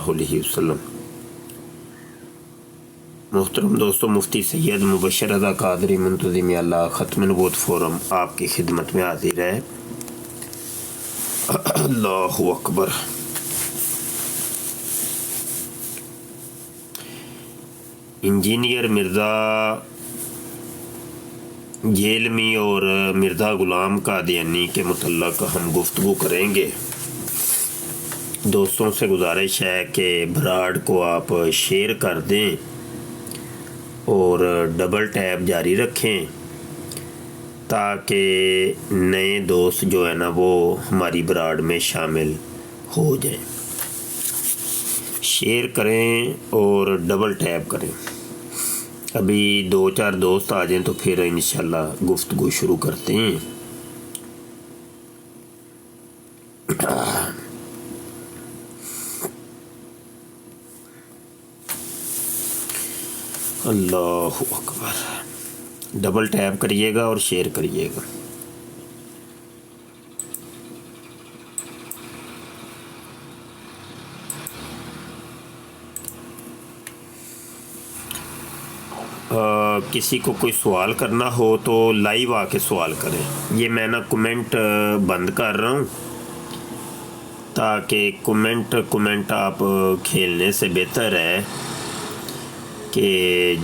اللہ علیہ وسلم۔ محترم دوستو، مفتی سید مبشر رضا قادری منتظم اللہ ختم نبوت فورم آپ کی خدمت میں حاضر ہے۔ اللہ اکبر۔ انجینئر مرزا جیلمی اور مرزا غلام قادیانی کے متعلق ہم گفتگو کریں گے۔ دوستوں سے گزارش ہے کہ براڈ کو آپ شیئر کر دیں اور ڈبل ٹیپ جاری رکھیں تاکہ نئے دوست جو ہے نا وہ ہماری براڈ میں شامل ہو جائیں۔ شیئر کریں اور ڈبل ٹیپ کریں۔ ابھی 2-4 دوست آ جائیں تو پھر انشاءاللہ گفتگو شروع کرتے ہیں۔ اللہ اکبر۔ ڈبل ٹیپ کریے گا اور شیئر کریے گا۔ کسی کو کوئی سوال کرنا ہو تو لائیو آ کے سوال کریں۔ یہ میں نا کمنٹ بند کر رہا ہوں تاکہ کمنٹ آپ کھیلنے سے بہتر ہے کہ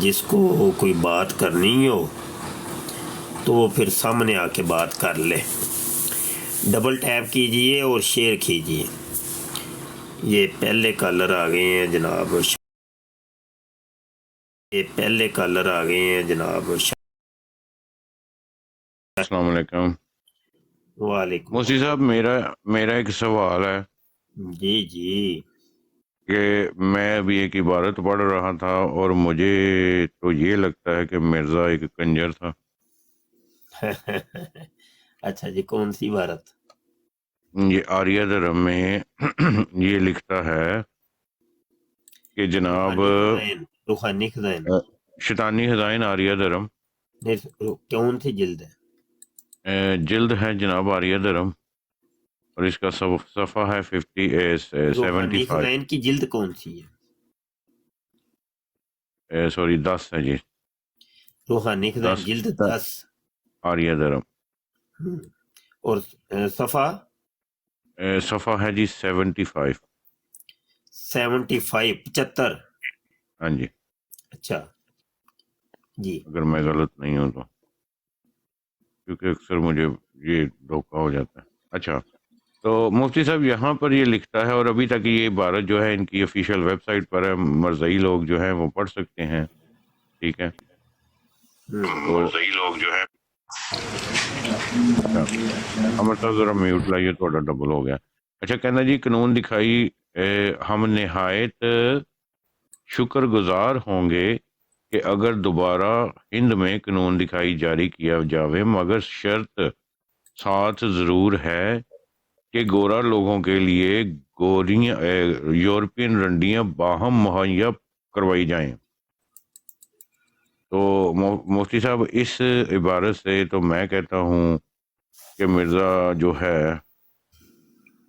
جس کو کوئی بات کرنی ہو تو وہ پھر سامنے آ کے بات کر لے۔ ڈبل ٹیپ کیجئے اور شیئر کیجئے۔ یہ پہلے کالر آ گئے ہیں جناب، السلام علیکم۔ وعلیکم۔ مفتی صاحب، میرا ایک سوال ہے جی کہ میں ابھی ایک عبارت پڑھ رہا تھا اور مجھے تو یہ لگتا ہے کہ مرزا ایک کنجر تھا۔ اچھا جی، کون سی عبارت؟ یہ آریہ دھرم میں یہ لکھتا ہے کہ جناب روحانی خزائن شیطانی خزائن آریہ دھرم، کون سی جلد ہے؟ جلد ہے جناب آریہ دھرم، اور اس کا صفحہ ہے روحانی 75 خزائن کی جلد کون سی ہے؟ سوری 10 ہے جی، روحانی خزائن 10 جلد 10 آریہ دھرم، اور صفحہ ہے جی 75۔ 75 ہاں جی، اچھا جی، اگر میں غلط نہیں ہوں تو، کیونکہ اکثر مجھے یہ دھوکہ ہو جاتا ہے۔ اچھا، تو مفتی صاحب یہاں پر یہ لکھتا ہے، اور ابھی تک یہ عبارت جو ہے ان کی آفیشیل ویب سائٹ پر ہے، مرزائی لوگ جو ہیں وہ پڑھ سکتے ہیں، ٹھیک ہے؟ مرزائی لوگ جو ہے ہمارے ساتھ ذرا میوٹ لائیے، تھوڑا ڈبل ہو گیا۔ اچھا، کہنا جی قانون دکھائی ہم نہایت شکر گزار ہوں گے کہ اگر دوبارہ ہند میں قانون دکھائی جاری کیا جاوے، مگر شرط ساتھ ضرور ہے کہ گورا لوگوں کے لیے یورپین رنڈیاں باہم مہیا کروائی جائیں۔ تو مفتی صاحب، اس عبارت سے تو میں کہتا ہوں کہ مرزا جو ہے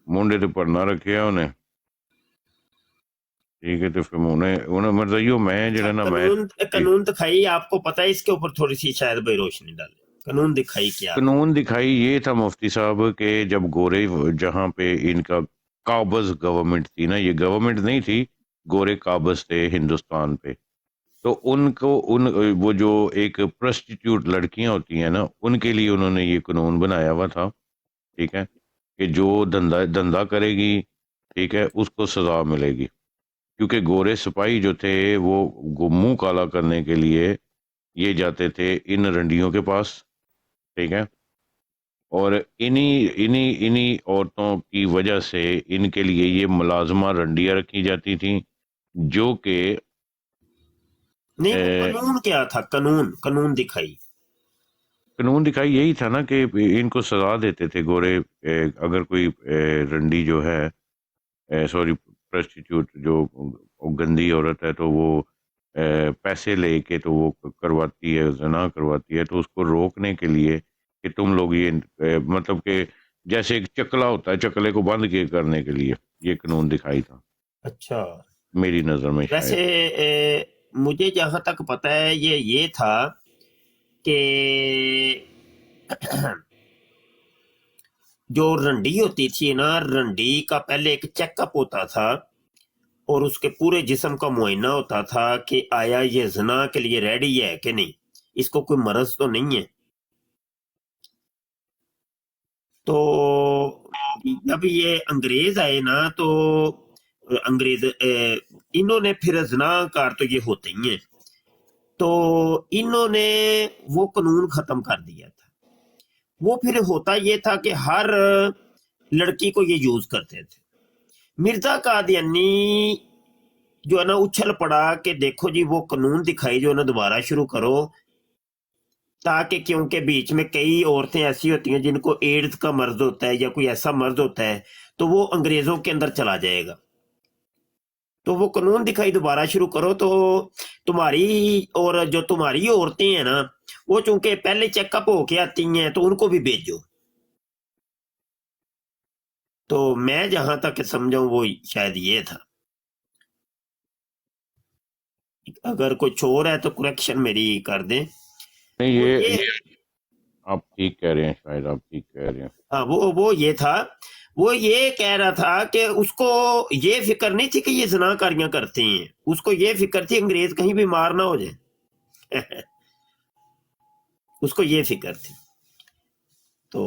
منڈے تو پر نہ رکھے انہیں، ٹھیک ہے؟ تو پھر انہیں مرزائیوں میں جو ہے نا، میں قانون دکھائی آپ کو پتہ ہے، اس کے اوپر تھوڑی سی شاید بے روشنی ڈالے۔ قانون دکھائی کیا؟ قانون دکھائی یہ تھا مفتی صاحب کہ جب گورے جہاں پہ ان کا قابض گورنمنٹ تھی نا، یہ گورنمنٹ نہیں تھی، گورے قابض تھے ہندوستان پہ، تو ان کو وہ جو ایک پرسٹیٹیوٹ لڑکیاں ہوتی ہیں نا، ان کے لیے انہوں نے یہ قانون بنایا ہوا تھا، ٹھیک ہے؟ کہ جو دھندا کرے گی، ٹھیک ہے، اس کو سزا ملے گی، کیونکہ گورے سپاہی جو تھے وہ منہ کالا کرنے کے لیے یہ جاتے تھے ان رنڈیوں کے پاس، ٹھیک ہے؟ اور انہی عورتوں کی وجہ سے ان کے لیے یہ ملازمہ رنڈیاں رکھی جاتی تھیں، جو کہ نہیں، قانون کیا تھا؟ قانون دکھائی یہی تھا نا کہ ان کو سزا دیتے تھے گورے، اگر کوئی رنڈی جو ہے، سوری پرسٹیٹیوٹ جو گندی عورت ہے، تو وہ پیسے لے کے تو وہ کرواتی ہے، زنا کرواتی ہے، تو اس کو روکنے کے لیے کہ تم لوگ یہ مطلب کہ جیسے ایک چکلا ہوتا ہے، چکلے کو بند کرنے کے لیے یہ قانون دکھائی تھا۔ اچھا میری نظر میں ویسے شاید مجھے جہاں تک پتہ ہے یہ تھا کہ جو رنڈی ہوتی تھی نا، رنڈی کا پہلے ایک چیک اپ ہوتا تھا اور اس کے پورے جسم کا معائنہ ہوتا تھا کہ آیا یہ زنا کے لیے ریڈی ہے کہ نہیں، اس کو کوئی مرض تو نہیں ہے۔ تو جب یہ انگریز آئے نا تو انگریز انہوں نے پھر زنا کار تو یہ ہوتے ہی ہیں، تو انہوں نے وہ قانون ختم کر دیا تھا۔ وہ پھر ہوتا یہ تھا کہ ہر لڑکی کو یہ یوز کرتے تھے۔ مرزا قادیانی جو ہے نا اچھل پڑا کہ دیکھو جی وہ قانون دکھائی جو ہے نا دوبارہ شروع کرو، تاکہ کیونکہ بیچ میں کئی عورتیں ایسی ہوتی ہیں جن کو ایڈز کا مرض ہوتا ہے یا کوئی ایسا مرض ہوتا ہے تو وہ انگریزوں کے اندر چلا جائے گا، تو وہ قانون دکھائی دوبارہ شروع کرو، تو تمہاری اور جو تمہاری عورتیں ہیں نا وہ چونکہ پہلے چیک اپ ہو کے آتی ہیں تو ان کو بھی بھیجو۔ تو میں جہاں تک سمجھاؤں وہ شاید یہ تھا، اگر کچھ اور ہے تو کریکشن میری کر دیں۔ نہیں، یہ آپ ٹھیک کہہ رہے ہیں، شاید آپ ٹھیک کہہ رہے ہیں۔ ہاں وہ یہ تھا، وہ یہ کہہ رہا تھا کہ اس کو یہ فکر نہیں تھی کہ یہ زنا کاریاں کرتے ہیں، اس کو یہ فکر تھی انگریز کہیں بیمار نہ ہو جائے اس کو یہ فکر تھی۔ تو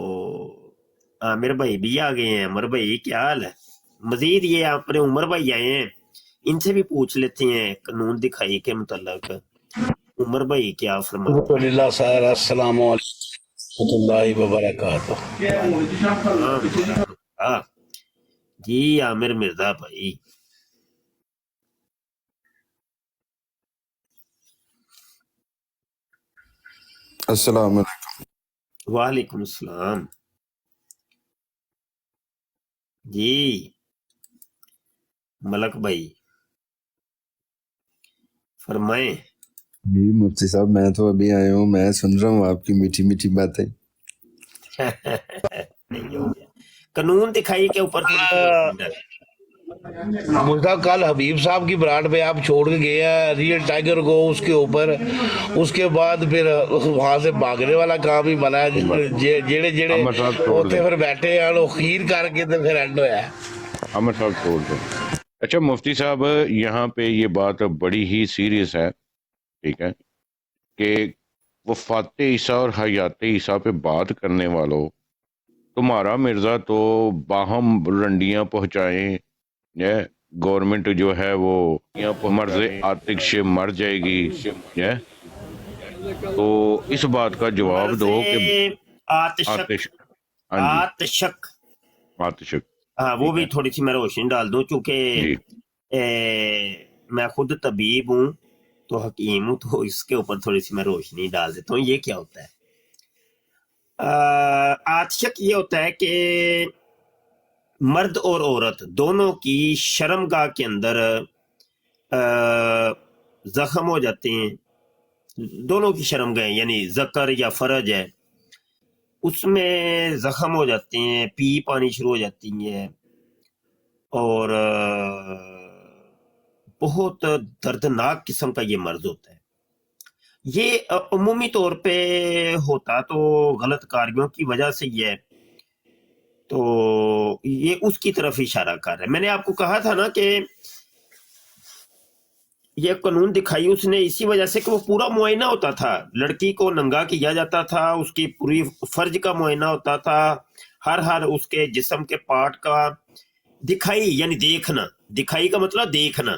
عامر بھائی بھی آ گئے ہیں۔ عمر بھائی کیا حال ہے؟ مزید یہ اپنے عمر بھائی آئے ہیں، ان سے بھی پوچھ لیتے ہیں قانون دکھائی کے متعلق۔ عمر بھائی کیا فرماتے ہیں؟ الحمدللہ سر، السلام علیکم ورحمۃ اللہ وبرکاتہ۔ ہاں جی عامر مرزا بھائی، السلام علیکم۔ وعلیکم السلام جی ملک بھائی فرمائیں۔ جی مفتی صاحب، میں تو ابھی آیا ہوں، میں سن رہا ہوں آپ کی میٹھی میٹھی باتیں۔ نہیں ہو گیا قانون دکھائی کے اوپر تھوڑی سی روشنی ڈالیں۔ مرزا کل حبیب صاحب کی برانڈ پہ آپ چھوڑ کے گئے ہیں ریئل ٹائیگر کو، اس کے اوپر اس کے بعد پھر وہاں سے بھاگنے والا کام ہی بنا ہے، جیڑے جیڑے ہوتے پھر بیٹھے ہیں وہ خیر کر کے تو پھر اینڈ ہویا ہے۔ عمر صاحب چھوڑ دیں۔ اچھا مفتی صاحب، یہاں پہ یہ بات بڑی ہی سیریس ہے، ٹھیک ہے، کہ وفات عیسیٰ اور حیات عیسیٰ پہ بات کرنے والوں، تمہارا مرزا تو باہم رنڈیاں پہنچائیں، گورنمنٹ جو ہے وہ مرض عاتق سے مر جائے گی، تو اس بات کا جواب دو کہ آتشک آتشک ہاں وہ بھی تھوڑی سی میں روشنی ڈال دوں، چونکہ میں خود طبیب ہوں تو حکیم ہوں، تو اس کے اوپر تھوڑی سی میں روشنی ڈال دیتا ہوں۔ یہ کیا ہوتا ہے؟ آتشک یہ ہوتا ہے کہ مرد اور عورت دونوں کی شرمگاہ کے اندر زخم ہو جاتے ہیں، دونوں کی شرمگاہ یعنی ذکر یا فرج ہے، اس میں زخم ہو جاتے ہیں، پیپ آنی شروع ہو جاتی ہے، اور بہت دردناک قسم کا یہ مرض ہوتا ہے۔ یہ عمومی طور پہ ہوتا تو غلط کاریوں کی وجہ سے ہی ہے، تو یہ اس کی طرف اشارہ کر رہا ہے۔ میں نے آپ کو کہا تھا نا کہ یہ قانون دکھائی اس نے اسی وجہ سے کہ وہ پورا معائنہ ہوتا تھا، لڑکی کو ننگا کیا جاتا تھا، اس کی پوری فرج کا معائنہ ہوتا تھا، ہر اس کے جسم کے پارٹ کا دکھائی یعنی دیکھنا، دکھائی کا مطلب دیکھنا۔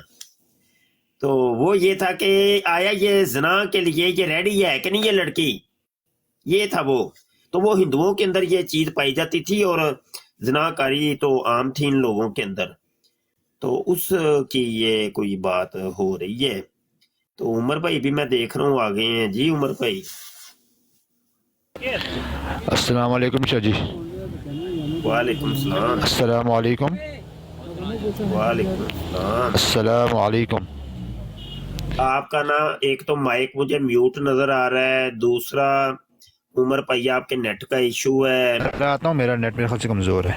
تو وہ یہ تھا کہ آیا یہ زنا کے لیے یہ ریڈی ہے کہ نہیں یہ لڑکی، یہ تھا وہ۔ تو وہ ہندوؤں کے اندر یہ چیز پائی جاتی تھی اور زنا کاری تو عام تھی ان لوگوں کے اندر، تو اس کی یہ کوئی بات ہو رہی ہے۔ تو عمر بھائی بھی میں دیکھ رہا ہوں آگے ہیں۔ جی عمر بھائی السلام علیکم شاہ جی۔ وعلیکم السلام۔ السلام علیکم۔ وعلیکم السلام۔ السلام علیکم۔ آپ کا نا ایک تو مائک مجھے میوٹ نظر آ رہا ہے، دوسرا عمر بھائی آپ کے نیٹ کا ایشو ہے۔ میں آتا ہوں، میرا نیٹ میرے خیال سے کمزور ہے۔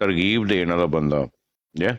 ਤਰਗੀਬ ਦੇਣ ਵਾਲਾ ਬੰਦਾ, ਹੈ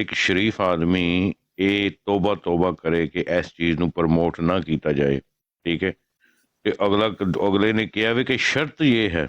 ਇੱਕ ਸ਼ਰੀਫ ਆਦਮੀ ਇਹ ਤੋਬਾ ਕਰੇ ਕਿ ਇਸ ਚੀਜ਼ ਨੂੰ ਪ੍ਰਮੋਟ ਨਾ ਕੀਤਾ ਜਾਏ, ਠੀਕ ਹੈ। ਤੇ ਅਗਲੇ ਨੇ ਕਿਹਾ ਵੀ ਕਿ ਸ਼ਰਤ ਇਹ ਹੈ,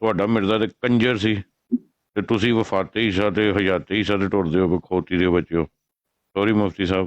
ਤੁਹਾਡਾ ਮਿਰਜ਼ਾ ਤੇ ਕੰਜਰ ਸੀ ਤੇ ਤੁਸੀਂ ਵਫਾਤੇ ਹਿੱਸਾ ਤੇ ਹਯਾਤੇ ਹਿੱਸਾ ਤੇ ਟੁਰਦੇ ਹੋ ਖੋਤੀ ਦੇ ਬੱਚਿਓ। ਸੌਰੀ ਮੁਫਤੀ ਸਾਹਿਬ।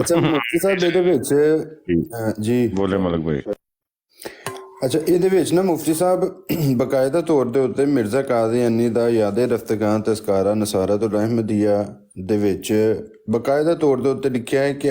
ਅੱਛਾ ਮੁਫਤੀ ਸਾਹਿਬ ਇਹਦੇ ਵਿੱਚ ਜੀ ਬੋਲੇ ਮਲਕ ਭਾਈ। ਅੱਛਾ ਇਹਦੇ ਵਿੱਚ ਨਾ ਮੁਫਤੀ ਸਾਹਿਬ ਬਕਾਇਦਾ ਤੌਰ ਦੇ ਉੱਤੇ ਮਿਰਜ਼ਾ ਕਾਦੀਆਨੀ ਦਾ ਯਾਦੇ ਰਫਤਗਾਨ ਤਸਕਾਰਾ ਨਸਾਰਤ ਰਹਿਮਦੀਆ ਦੇ ਵਿੱਚ ਬਕਾਇਦਾ ਤੌਰ ਦੇ ਉੱਤੇ ਲਿਖਿਆ ਹੈ ਕਿ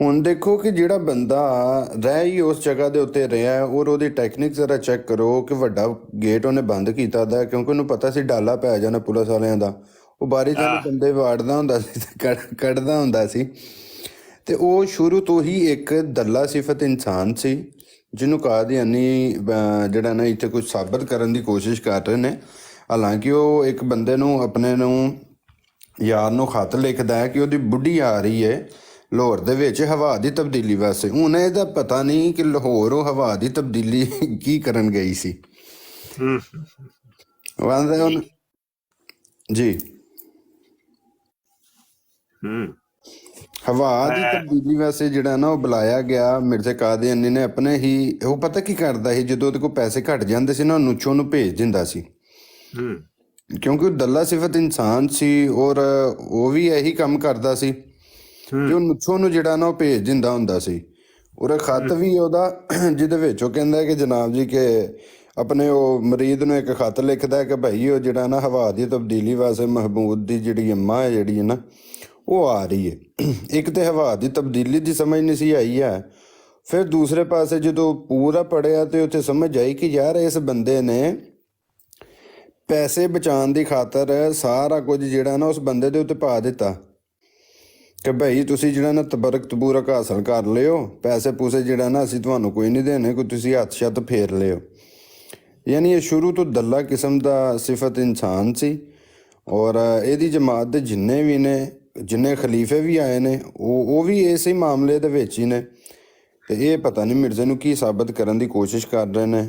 ਹੁਣ ਦੇਖੋ ਕਿ ਜਿਹੜਾ ਬੰਦਾ ਰਹਿ ਹੀ ਉਸ ਜਗ੍ਹਾ ਦੇ ਉੱਤੇ ਰਿਹਾ ਔਰ ਉਹਦੀ ਟੈਕਨੀਕ ਜ਼ਰਾ ਚੈੱਕ ਕਰੋ ਕਿ ਵੱਡਾ ਗੇਟ ਉਹਨੇ ਬੰਦ ਕੀਤਾ ਦਾ, ਕਿਉਂਕਿ ਉਹਨੂੰ ਪਤਾ ਸੀ ਡਾਲਾ ਪੈ ਜਾਣਾ ਪੁਲਿਸ ਵਾਲਿਆਂ ਦਾ। ਉਹ ਬਾਰੀ ਜਾਨੀ ਬੰਦੇ ਵਾੜਦਾ ਹੁੰਦਾ ਸੀ ਤੇ ਕੱਢਦਾ ਹੁੰਦਾ ਸੀ। ਤੇ ਉਹ ਸ਼ੁਰੂ ਤੋਂ ਹੀ ਇੱਕ ਦੱਲਾ ਸਿਫਤ ਇਨਸਾਨ ਸੀ ਜਿਹਨੂੰ ਕਾਦੀਆਨੀ ਜਿਹੜਾ ਨਾ ਇੱਥੇ ਕੁਝ ਸਾਬਤ ਕਰਨ ਦੀ ਕੋਸ਼ਿਸ਼ ਕਰ ਰਹੇ ਨੇ। ਹਾਲਾਂਕਿ ਉਹ ਇੱਕ ਬੰਦੇ ਨੂੰ, ਆਪਣੇ ਨੂੰ ਯਾਰ ਨੂੰ ਖਤ ਲਿਖਦਾ ਹੈ ਕਿ ਉਹਦੀ ਬੁੱਢੀ ਆ ਰਹੀ ਹੈ ਲਾਹੌਰ ਦੇ ਵਿੱਚ ਹਵਾ ਦੀ ਤਬਦੀਲੀ ਵਾਸਤੇ। ਹੁਣ ਇਹਦਾ ਪਤਾ ਨਹੀਂ ਕਿ ਲਾਹੌਰ ਉਹ ਹਵਾ ਦੀ ਤਬਦੀਲੀ ਕੀ ਕਰਨ ਗਈ ਸੀ। ਜੀ ਹਵਾ ਦੀ ਤਬਦੀਲੀ ਵਾਸਤੇ ਜਿਹੜਾ ਨਾ ਉਹ ਬੁਲਾਇਆ ਗਿਆ ਮਿਰਜ਼ਾ ਕਾਦੀਆਨੀ ਨੇ। ਆਪਣੇ ਹੀ ਉਹ ਪਤਾ ਕੀ ਕਰਦਾ ਸੀ, ਜਦੋਂ ਉਹਦੇ ਕੋਲ ਪੈਸੇ ਘਟ ਜਾਂਦੇ ਸੀ ਨਾ, ਉਹ ਨੁੱਚੋ ਨੂੰ ਭੇਜ ਦਿੰਦਾ ਸੀ, ਕਿਉਂਕਿ ਉਹ ਦੱਲਾ ਸਿਫਤ ਇਨਸਾਨ ਸੀ ਔਰ ਉਹ ਵੀ ਇਹੀ ਕੰਮ ਕਰਦਾ ਸੀ ਕਿ ਉਹ ਨੁੱਚੋ ਨੂੰ ਜਿਹੜਾ ਨਾ ਉਹ ਭੇਜ ਦਿੰਦਾ ਹੁੰਦਾ ਸੀ। ਔਰ ਖਤ ਵੀ ਉਹਦਾ ਜਿਹਦੇ ਵਿੱਚ ਉਹ ਕਹਿੰਦਾ ਕਿ ਜਨਾਬ ਜੀ ਕਿ ਆਪਣੇ ਉਹ ਮਰੀਦ ਨੂੰ ਇੱਕ ਖਤ ਲਿਖਦਾ ਕਿ ਭਾਈ ਉਹ ਜਿਹੜਾ ਨਾ ਹਵਾ ਦੀ ਤਬਦੀਲੀ ਵਾਸਤੇ ਮਹਿਬੂਬ ਦੀ ਜਿਹੜੀ ਅੰਮਾ ਹੈ ਜਿਹੜੀ ਹੈ ਨਾ ਉਹ ਆ ਰਹੀ ਹੈ। ਇੱਕ ਤੇ ਹਵਾ ਦੀ ਤਬਦੀਲੀ ਦੀ ਸਮਝ ਨਹੀਂ ਸੀ ਆਈ ਹੈ। ਫਿਰ ਦੂਸਰੇ ਪਾਸੇ ਜਦੋਂ ਪੂਰਾ ਪੜਿਆ ਤੇ ਉੱਥੇ ਸਮਝ ਆਈ ਕਿ ਯਾਰ ਇਸ ਬੰਦੇ ਨੇ ਪੈਸੇ ਬਚਾਉਣ ਦੀ ਖਾਤਰ ਸਾਰਾ ਕੁਝ ਜਿਹੜਾ ਨਾ ਉਸ ਬੰਦੇ ਦੇ ਉੱਤੇ ਪਾ ਦਿੱਤਾ ਕਿ ਭਾਈ ਤੁਸੀਂ ਜਿਹੜਾ ਨਾ ਤਬੂਰਕ ਹਾਸਲ ਕਰ ਲਿਓ, ਪੈਸੇ ਪੂਸੇ ਜਿਹੜਾ ਨਾ ਅਸੀਂ ਤੁਹਾਨੂੰ ਕੋਈ ਨਹੀਂ ਦੇਣੇ, ਕੋਈ ਤੁਸੀਂ ਹੱਥ ਸ਼ੱਤ ਫੇਰ ਲਿਓ। ਯਾਨੀ ਇਹ ਸ਼ੁਰੂ ਤੋਂ ਦੱਲਾ ਕਿਸਮ ਦਾ ਸਿਫਤ ਇਨਸਾਨ ਸੀ। ਔਰ ਇਹਦੀ ਜਮਾਤ ਦੇ ਜਿੰਨੇ ਵੀ ਨੇ, ਜਿੰਨੇ ਖਲੀਫੇ ਵੀ ਆਏ ਨੇ, ਉਹ ਵੀ ਇਸੇ ਮਾਮਲੇ ਦੇ ਵਿੱਚ ਹੀ ਨੇ। ਤੇ ਇਹ ਪਤਾ ਨਹੀਂ ਮਿਰਜ਼ੇ ਨੂੰ ਕੀ ਸਾਬਤ ਕਰਨ ਦੀ ਕੋਸ਼ਿਸ਼ ਕਰ ਰਹੇ ਨੇ।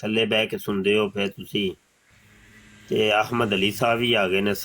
ਥੱਲੇ ਬਹਿ ਕੇ ਸੁਣਦੇ ਹੋ ਫਿਰ ਤੁਸੀਂ। ਤੇ ਅਹਿਮਦ ਅਲੀ ਸਾਹਿਬ ਵੀ ਆ ਗਏ ਨੇ।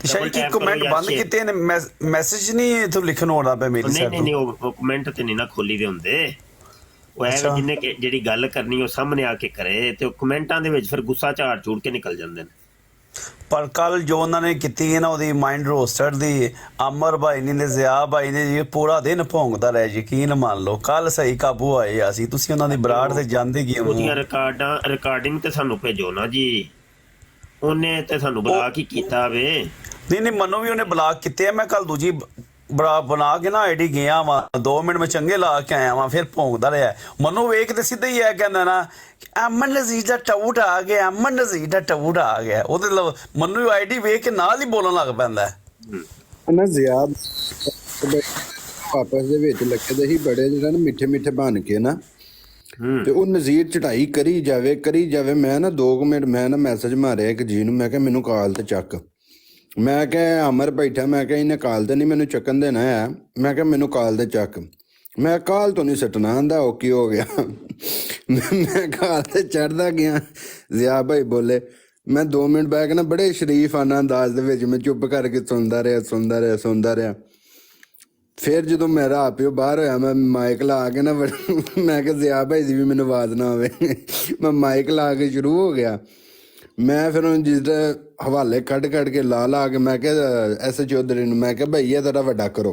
ਤੇ ਸ਼ਾਹ ਜੀ ਕੀ ਕਮੈਂਟ ਬੰਦ ਕੀਤੇ ਨੇ? ਮੈਸੇਜ ਨਹੀਂ ਇਥੋਂ ਲਿਖਣ ਆਉਂਦਾ ਪਿਆ ਮੇਰੀ ਸਾਈਡ ਤੋਂ। ਨਹੀਂ ਉਹ ਕਮੈਂਟ ਤੇ ਨਹੀਂ ਨਾ ਖੋਲੀ ਦੇ ਹੁੰਦੇ। ਉਹ ਐਵੇਂ ਜਿਹਨੇ ਜਿਹੜੀ ਗੱਲ ਕਰਨੀ ਉਹ ਸਾਹਮਣੇ ਆ ਕੇ ਕਰੇ, ਤੇ ਉਹ ਕਮੈਂਟਾਂ ਦੇ ਵਿੱਚ ਫਿਰ ਗੁੱਸਾ ਝਾੜ ਝੂੜ ਕੇ ਨਿਕਲ ਜਾਂਦੇ ਨੇ। ਪਰ ਕੱਲ ਜੋ ਉਹਨਾਂ ਨੇ ਕੀਤੀ ਹੈ ਨਾ ਉਹਦੀ ਮਾਈਂਡ ਰੋਸਟਰ ਦੀ, ਅਮਰ ਭਾਈ ਨੇ ਤੇ ਜ਼ਿਆ ਭਾਈ ਨੇ ਜੀ ਪੂਰਾ ਦਿਨ ਭੌਂਕਦਾ ਰਿਹਾ, ਯਕੀਨ ਮੰਨ ਲਓ। ਕੱਲ ਸਹੀ ਕਾਬੂ ਆਏ ਅਸੀਂ, ਤੁਸੀਂ ਉਹਨਾਂ ਦੀ ਬਰਾੜ ਤੇ ਜਾਂਦੇ ਗਏ। ਉਹਦੀਆਂ ਰਿਕਾਰਡਿੰਗ ਤੇ ਸਾਨੂੰ ਭੇਜੋ ਨਾ ਜੀ। ਉਹਨੇ ਤੇ ਸਾਨੂੰ ਬਲਾਕ ਹੀ ਕੀਤਾ ਵੇ। ਨਹੀਂ ਮੈਨੂੰ ਵੀ ਉਹਨੇ ਬਲਾਕ ਕੀਤੇ ਆ। ਮੈਂ ਕੱਲ ਦੂਜੀ ਬਣਾ ਕੇ ਨਾ ਆਈਡੀ ਗਿਆ ਵਾ, 2 ਮਿੰਟ ਮੈਂ ਚੰਗੇ ਲਾ ਕੇ ਆਇਆ ਵਾ, ਫਿਰ ਭੌਂਕਦਾ ਰਿਹਾ। ਮੈਨੂੰ ਵੇਖ ਤੇ ਸਿੱਧਾ ਹੀ ਆ ਕਹਿੰਦਾ ਨਾ ਅਮਨ ਨਜ਼ੀਰ ਦਾ ਟਾਊਟ ਆ ਗਿਆ, ਅਮਨ ਨਜ਼ੀਰ ਦਾ ਟਾਊਟ ਆ ਗਿਆ। ਉਹਦੇ ਮੈਨੂੰ ਆਈਡੀ ਵੇਖ ਕੇ ਨਾਲ ਹੀ ਬੋਲਣ ਲੱਗ ਪੈਂਦਾ ਨਾ। ਜ਼ਿਆਦ ਆਪਸ ਦੇ ਵਿੱਚ ਲੱਗੇ ਦੇ ਹੀ ਬੜੇ ਜਿਹੜਾ ਨਾ ਮਿੱਠੇ ਮਿੱਠੇ ਬਣ ਕੇ ਨਾ, ਤੇ ਉਹ ਨਜ਼ੀਰ ਚੜਾਈ ਕਰੀ ਜਾਵੇ। ਮੈਂ ਨਾ 2 ਮਿੰਟ ਮੈਂ ਨਾ ਮੈਸੇਜ ਮਾਰਿਆ ਇੱਕ ਜੀ ਨੂੰ, ਮੈਂ ਕਿਹਾ ਮੈਨੂੰ ਕਾਲ ਤੇ ਚੱਕ। ਮੈਂ ਕਿਹਾ ਅਮਰ ਬੈਠਾ, ਮੈਂ ਕਿਹਾ ਇਹਨੇ ਕਾਲ ਤੇ ਨਹੀਂ ਮੈਨੂੰ ਚੱਕਣ ਦੇਣਾ ਹੈ, ਮੈਂ ਕਿਹਾ ਮੈਨੂੰ ਕਾਲ ਤੇ ਚੱਕ। ਮੈਂ ਕਾਲ ਤੋਂ ਨਹੀਂ ਸੱਟਣਾ ਆਂਦਾ। ਉਹ ਕੀ ਹੋ ਗਿਆ? ਮੈਂ ਕਾਲ ਤੇ ਚੜਦਾ ਗਿਆ। ਜ਼ਿਆ ਭਾਈ ਬੋਲੇ, ਮੈਂ 2 ਮਿੰਟ ਬਹਿ ਕੇ ਨਾ ਬੜੇ ਸ਼ਰੀਫਾਨਾ ਅੰਦਾਜ਼ ਦੇ ਵਿੱਚ ਮੈਂ ਚੁੱਪ ਕਰਕੇ ਸੁਣਦਾ ਰਿਹਾ। ਫਿਰ ਜਦੋਂ ਮੇਰਾ ਆਪਿਓ ਬਾਹਰ ਹੋਇਆ, ਮੈਂ ਮਾਈਕ ਲਾ ਕੇ ਨਾ ਮੈਂ ਕਿਹਾ ਜ਼ਿਆ ਭਾਈ ਦੀ ਵੀ ਮੈਨੂੰ ਆਵਾਜ਼ ਨਾ ਆਵੇ। ਮੈਂ ਮਾਈਕ ਲਾ ਕੇ ਸ਼ੁਰੂ ਹੋ ਗਿਆ। ਮੈਂ ਫਿਰ ਉਹਨੂੰ ਜਿਸ ਹਵਾਲੇ ਕੱਢ ਕੇ ਲਾ ਕੇ ਮੈਂ ਕਿਹਾ ਐਸ ਚੌਧਰੀ ਨੂੰ, ਮੈਂ ਕਿਹਾ ਭਾਈ ਇਹ ਤੇਰਾ ਵੱਡਾ ਕਰੋ।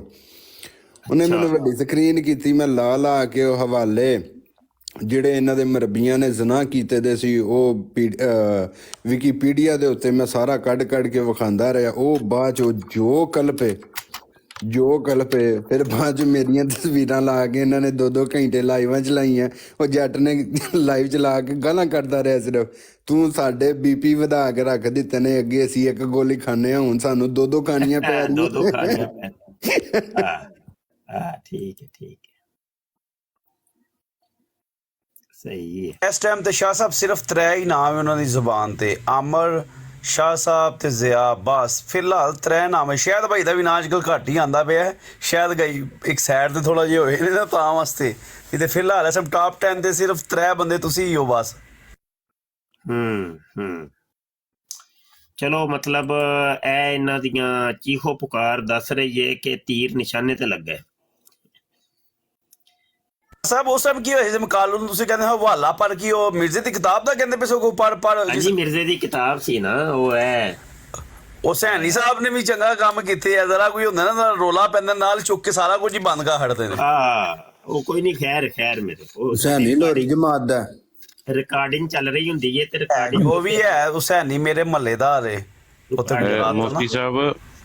ਉਹਨੇ ਮੈਨੂੰ ਵੱਡੀ ਸਕਰੀਨ ਕੀਤੀ। ਮੈਂ ਲਾ ਕੇ ਉਹ ਹਵਾਲੇ ਜਿਹੜੇ ਇਹਨਾਂ ਦੇ ਮਰਬੀਆਂ ਨੇ ਜ਼ਨਾ ਕੀਤੇ ਦੇ ਸੀ ਉਹ ਵਿਕੀਪੀਡੀਆ ਦੇ ਉੱਤੇ ਮੈਂ ਸਾਰਾ ਕੱਢ ਕੇ ਵਿਖਾਉਂਦਾ ਰਿਹਾ। ਉਹ ਬਾਅਦ 'ਚ ਜੋ ਕਲਪੇ ਫਿਰ ਬਾਅਦ 'ਚ ਮੇਰੀਆਂ ਤਸਵੀਰਾਂ ਲਾ ਕੇ ਇਹਨਾਂ ਨੇ 2 ਘੰਟੇ ਲਾਈਵਾਂ ਚਲਾਈਆਂ। ਉਹ ਜੱਟ ਨੇ ਲਾਈਵ ਚਲਾ ਕੇ ਗਾਲਾਂ ਕੱਢਦਾ ਰਿਹਾ ਸਿਰਫ, ਤੂੰ ਸਾਡੇ BP ਵਧਾ ਕੇ ਰੱਖ ਦਿੱਤੇ ਨੇ, ਅੱਗੇ ਅਸੀਂ 1 ਗੋਲੀ ਖਾਂਦੇ ਹਾਂ, ਹੁਣ ਸਾਨੂੰ 2 ਖਾਣੀਆਂ ਪੈ ਰਹੀਆਂ। ਠੀਕ ਹੈ ਸਹੀ ਹੈ। ਇਸ ਟਾਈਮ ਤੇ ਸ਼ਾਹ ਸਾਹਿਬ ਸਿਰਫ 3 ਹੀ ਨਾਮ ਹੈ ਉਹਨਾਂ ਦੀ ਜ਼ੁਬਾਨ ਤੇ, ਅਮਰ, ਸ਼ਾਹ ਸਾਹਿਬ ਤੇ ਜ਼ਿਆ, ਬਸ ਫਿਲਹਾਲ 3 ਨਾਮ ਹੈ। ਸ਼ਾਇਦ ਭਾਈ ਦਾ ਵੀ ਨਾਂ ਅੱਜ ਕੱਲ੍ਹ ਘੱਟ ਹੀ ਆਉਂਦਾ ਪਿਆ, ਸ਼ਾਇਦ ਗਈ ਇੱਕ ਸਾਈਡ ਤੇ ਥੋੜਾ ਜਿਹਾ ਹੋਏ ਨੇ ਨਾ ਤਾਂ ਵਾਸਤੇ। ਇਹ ਤੇ ਫਿਲਹਾਲ ਇਸ ਟਾਪ 10 ਤੇ ਸਿਰਫ 3 ਬੰਦੇ ਤੁਸੀਂ ਹੀ ਹੋ ਬਸ। ਚਲੋ ਮਤਲਬ ਇਹ ਇਹਨਾਂ ਦੀਆਂ ਚੀਖੋ ਪੁਕਾਰ ਦੱਸ ਰਹੀ ਹੈ ਕਿ ਤੀਰ ਨਿਸ਼ਾਨੇ ਤੇ ਲੱਗਾ। ਸਾਹਿਬ ਉਸ ਟਾਈਮ ਕੀ ਹੋਇਆ ਸੀ ਮਕਾਲੂ ਨੂੰ ਤੁਸੀਂ ਕਹਿੰਦੇ ਹਵਾਲਾ ਪਰ ਕੀ ਉਹ ਮਿਰਜ਼ੇ ਦੀ ਕਿਤਾਬ ਦਾ ਕਹਿੰਦੇ ਪਏ ਸੋ ਕੋ ਪਰ ਹਾਂਜੀ ਮਿਰਜ਼ੇ ਦੀ ਕਿਤਾਬ ਸੀ ਨਾ ਉਹ ਹੈ। ਉਹ ਸੈਣੀ ਸਾਹਿਬ ਨੇ ਵੀ ਚੰਗਾ ਕੰਮ ਕੀਤੇ ਆ। ਜ਼ਰਾ ਕੋਈ ਹੁੰਦਾ ਨਾ ਰੋਲਾ ਪੈਂਦਾ ਨਾਲ ਚੁੱਕ ਕੇ ਸਾਰਾ ਕੁਝ ਹੀ ਬੰਦ ਕਰ ਹਟਦੇ ਨੇ। ਉਹ ਕੋਈ ਨਹੀਂ ਖੈਰ ਮੇਰੇ ਹੁਸੈਨੀ ਲੋਰੀ ਜਮਾਤ ਦਾ ਰਿਕਾਰਡਿੰਗ ਚੱਲ ਰਹੀ ਹੁੰਦੀ ਹੈ ਤੇ ਰਿਕਾਰਡਿੰਗ ਉਹ ਵੀ ਹੈ। ਹੁਸੈਨੀ ਮੇਰੇ ਮਹੱਲੇਦਾਰ ਹੈ ਉੱਥੇ।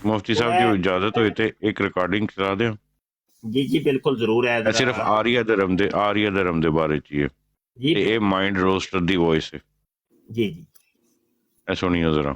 ਮੁਫਤੀ ਸਾਹਿਬ ਜੀ ਇਜਾਜ਼ਤ ਹੋਏ ਤੇ ਇੱਕ ਰਿਕਾਰਡਿੰਗ ਚਲਾ ਦਿਓ। ਜੀ ਬਿਲਕੁਲ ਜ਼ਰੂਰ ਹੈ। ਸਿਰਫ ਆਰੀਆ ਧਰਮ ਦੇ ਬਾਰੇ ਚ ਹੀ ਹੈ ਤੇ ਇਹ ਮਾਈਂਡ ਰੋਸਟਰ ਦੀ ਵੌਇਸ ਹੈ। ਜੀ ਇਹ ਸੁਣੀਓ ਜ਼ਰਾ।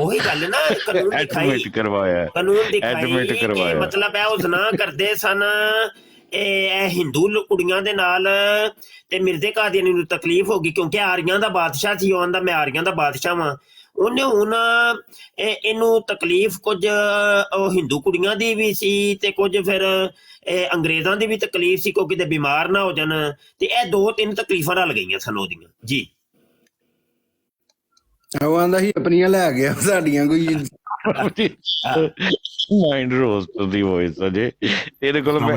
ਉਹੀ ਗੱਲ ਨਾ ਕਾਨੂੰਨ ਐਡਮਿਟ ਕਰਵਾਇਆ ਮਤਲਬ ਹੈ ਉਹ ਜ਼ਨਾ ਕਰਦੇ ਸਨ ਇਹ ਹਿੰਦੂ ਕੁੜੀਆਂ ਦੇ ਨਾਲ ਤੇ ਮਿਰਜ਼ੇ ਕਾਦੀਆਨੀ ਨੂੰ ਤਕਲੀਫ ਹੋ ਗਈ ਕਿਉਂਕਿ ਆਰੀਆਂ ਦਾ ਬਾਦਸ਼ਾਹ ਸੀ। ਉਹ ਆਂਦਾ ਮੈਂ ਆਰੀਆਂ ਦਾ ਬਾਦਸ਼ਾਹ ਵਾਂ। ਉਹਨੇ ਹੁਣ ਇਹਨੂੰ ਤਕਲੀਫ ਕੁਝ ਉਹ ਹਿੰਦੂ ਕੁੜੀਆਂ ਦੀ ਵੀ ਸੀ ਤੇ ਕੁਝ ਫਿਰ ਅੰਗਰੇਜ਼ਾਂ ਦੀ ਵੀ ਤਕਲੀਫ ਸੀ ਕਿਉਂਕਿ ਕਿਤੇ ਬਿਮਾਰ ਨਾ ਹੋ ਜਾਣ ਤੇ ਇਹ 2-3 ਤਕਲੀਫਾਂ ਨਾਲ ਗਈਆਂ ਸਨ ਉਹਦੀਆਂ। ਜੀ ਉਹ ਆਂਦਾ ਸੀ ਆਪਣੀਆਂ ਲੈ ਗਿਆ ਸਾਡੀਆਂ ਕੋਈ ਮਾਈਂਡ ਰੋਸਟਰ ਦੀ ਵੌਇਸ ਅਜੇ ਤੇਰੇ ਕੋਲ ਮੈਂ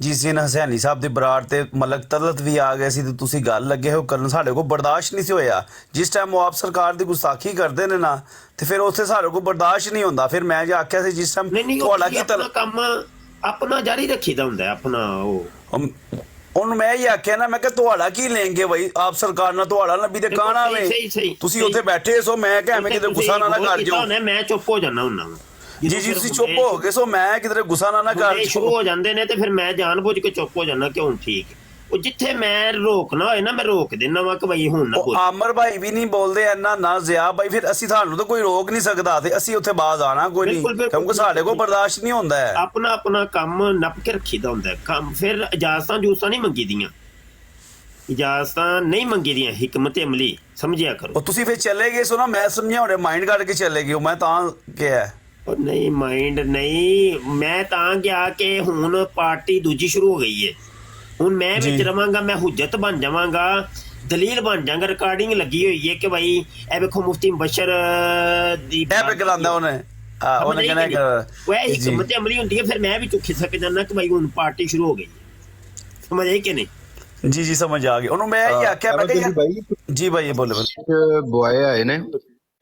ਜਿਸ ਦਿਨ ਹਸੈਨੀ ਸਾਹਿਬ ਦੀ ਬਰਾੜ ਤੇ ਮਲਕ ਤਲਤ ਵੀ ਆ ਗਏ ਸੀ ਤੇ ਤੁਸੀਂ ਗੱਲ ਲੱਗੇ ਹੋ ਕਰਨ, ਸਾਡੇ ਕੋਲ ਬਰਦਾਸ਼ਤ ਨਹੀਂ ਸੀ ਹੋਇਆ। ਜਿਸ ਟਾਈਮ ਉਹ ਆਪ ਸਰਕਾਰ ਦੀ ਗੁਸਤਾਖੀ ਕਰਦੇ ਨੇ ਨਾ ਤੇ ਫਿਰ ਉੱਥੇ ਸਾਡੇ ਕੋਲ ਬਰਦਾਸ਼ਤ ਨਹੀਂ ਹੁੰਦਾ। ਫਿਰ ਮੈਂ ਜੇ ਆਖਿਆ ਸੀ ਜਿਸ ਟਾਈਮ ਤੁਹਾਡਾ ਕੀ ਆਪਣਾ ਕੰਮ ਆਪਣਾ ਜਾਰੀ ਰੱਖੀਦਾ ਹੁੰਦਾ ਆਪਣਾ। ਉਹ ਉਹਨੂੰ ਮੈਂ ਇਹ ਆਖਿਆ ਨਾ, ਮੈਂ ਕਿਹਾ ਤੁਹਾਡਾ ਕੀ ਲੈਂਗੇ ਬਈ ਆਪ ਸਰਕਾਰ ਨਾਲ, ਤੁਹਾਡਾ ਨਬੀ ਦੇ ਕਾਣਾ ਵੇ, ਤੁਸੀਂ ਉੱਥੇ ਬੈਠੇ ਸੋ, ਮੈਂ ਕਿਹਾ ਐਵੇਂ ਕਿਤੇ ਗੁੱਸਾ ਨਾ ਕਰ ਜਾਓ। ਮੈਂ ਚੁੱਪ ਹੋ ਜਾਣਾ ਹੁੰਦਾ। ਜੀ ਜੀ ਤੁਸੀਂ ਚੁੱਪ ਹੋ ਗਏ ਸੋ, ਮੈਂ ਕਿਧਰੇ ਗੁੱਸਾ ਨਾ ਕਰ ਸ਼ੁਰੂ ਹੋ ਜਾਂਦੇ ਨੇ ਤੇ ਫਿਰ ਮੈਂ ਜਾਣਬੁੱਝ ਕੇ ਚੁੱਪ ਹੋ ਜਾਣਾ ਕਿ ਹੁਣ ਠੀਕ। ਉਹ ਜਿੱਥੇ ਮੈਂ ਰੋਕਣਾ ਹੋਏ ਨਾ ਮੈਂ ਰੋਕ ਦੇਣਾ ਵਾ ਕਿ ਬਈ ਹੁਣ ਨਾ ਬੋਲ। ਆਮਰ ਭਾਈ ਵੀ ਨਹੀਂ ਬੋਲਦੇ ਇੰਨਾ, ਨਾ ਜ਼ਿਆ ਭਾਈ, ਫਿਰ ਅਸੀਂ ਤੁਹਾਨੂੰ ਤਾਂ ਕੋਈ ਰੋਕ ਨਹੀਂ ਸਕਦਾ ਤੇ ਅਸੀਂ ਉੱਥੇ ਬਾਜ਼ ਆਣਾ ਕੋਈ ਨਹੀਂ, ਕਿਉਂਕਿ ਸਾਡੇ ਕੋਲ ਬਰਦਾਸ਼ਤ ਨਹੀਂ ਹੁੰਦਾ ਹੈ। ਆਪਣਾ ਆਪਣਾ ਕੰਮ ਨੱਪ ਕੇ ਰੱਖੀਦਾ ਹੁੰਦਾ ਕੰਮ। ਫਿਰ ਇਜਾਜ਼ਤਾਂ ਜੂਸਾਂ ਨਹੀਂ ਮੰਗੀ ਦੀਆਂ, ਇਜਾਜ਼ਤਾਂ ਨਹੀਂ ਮੰਗੀ ਦੀਆਂ, ਹਿਕਮਤ ਅਮਲੀ ਸਮਝਿਆ ਕਰੋ। ਉਹ ਤੁਸੀਂ ਫਿਰ ਚਲੇ ਗਏ ਸੋ ਨਾ, ਮੈਂ ਸਮਝਿਆ ਹੁਣੇ ਮਾਈਂਡ ਕੱਢ ਕੇ ਚਲੇ ਗਏ, ਮੈਂ ਤਾਂ ਕਿਹਾ ਉਹ ਨਹੀਂ ਮਾਈਂਡ ਨਹੀਂ, ਮੈਂ ਤਾਂ ਗਿਆ ਕਿ ਹੁਣ ਪਾਰਟੀ ਦੂਜੀ ਸ਼ੁਰੂ ਹੋ ਗਈ ਹੈ, ਹੁਣ ਮੈਂ ਵਿੱਚ ਰਵਾਂਗਾ, ਮੈਂ ਹੁਜਤ ਬਣ ਜਾਵਾਂਗਾ, ਦਲੀਲ ਬਣ ਜਾਵਾਂਗਾ। ਰਿਕਾਰਡਿੰਗ ਲੱਗੀ ਹੋਈ ਹੈ ਕਿ ਭਾਈ ਇਹ ਵੇਖੋ ਮੁਫਤੀ ਮੁਬਸ਼ਰ ਦੀ ਇਹ ਕਰਾਂਦਾ ਉਹਨੇ ਕਹਿੰਦਾ ਉਹ ਹਿਕਮਤ ਅਮਲੀ ਹੁੰਦੀ ਹੈ। ਫਿਰ ਮੈਂ ਵੀ ਚੁੱਕ ਸਕ ਜਾਂਦਾ ਕਿ ਭਾਈ ਹੁਣ ਪਾਰਟੀ ਸ਼ੁਰੂ ਹੋ ਗਈ ਹੈ, ਸਮਝ ਆਈ ਕਿ ਨਹੀਂ? ਜੀ ਜੀ ਸਮਝ ਆ ਗਈ। ਉਹਨੂੰ ਮੈਂ ਇਹ ਆਖਿਆ ਮੈਂ ਕਿਹਾ ਜੀ ਭਾਈ ਬੋਲੇ ਬੁਆਏ ਆਏ ਨੇ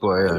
ਬੁਆਏ ਆਏ।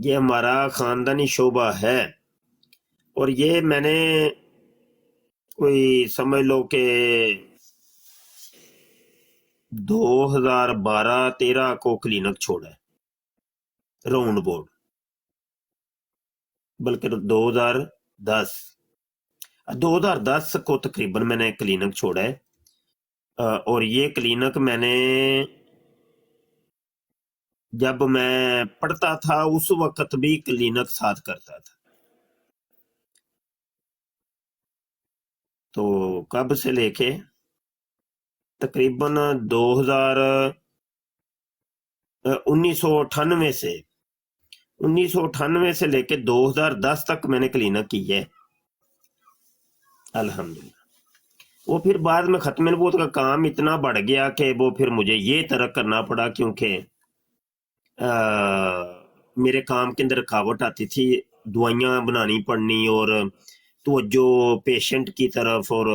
یہ ہمارا خاندانی شعبہ ہے، اور یہ میں نے کوئی سمجھ لو کہ 2012-13 کو کلینک چھوڑا ہے راؤنڈ بورڈ، بلکہ 2010 کو تقریباً میں نے کلینک چھوڑا ہے، اور یہ کلینک میں نے جب میں پڑھتا تھا اس وقت بھی کلینک ساتھ کرتا تھا، تو کب سے لے کے تقریباً 1998 سے لے کے 2010 تک میں نے کلینک کی ہے الحمدللہ۔ وہ پھر بعد میں ختم نبوت کا کام اتنا بڑھ گیا کہ وہ پھر مجھے یہ ترک کرنا پڑا، کیونکہ میرے کام کے اندر رکاوٹ آتی تھی، دوائیاں بنانی پڑنی اور توجہ پیشنٹ کی طرف، اور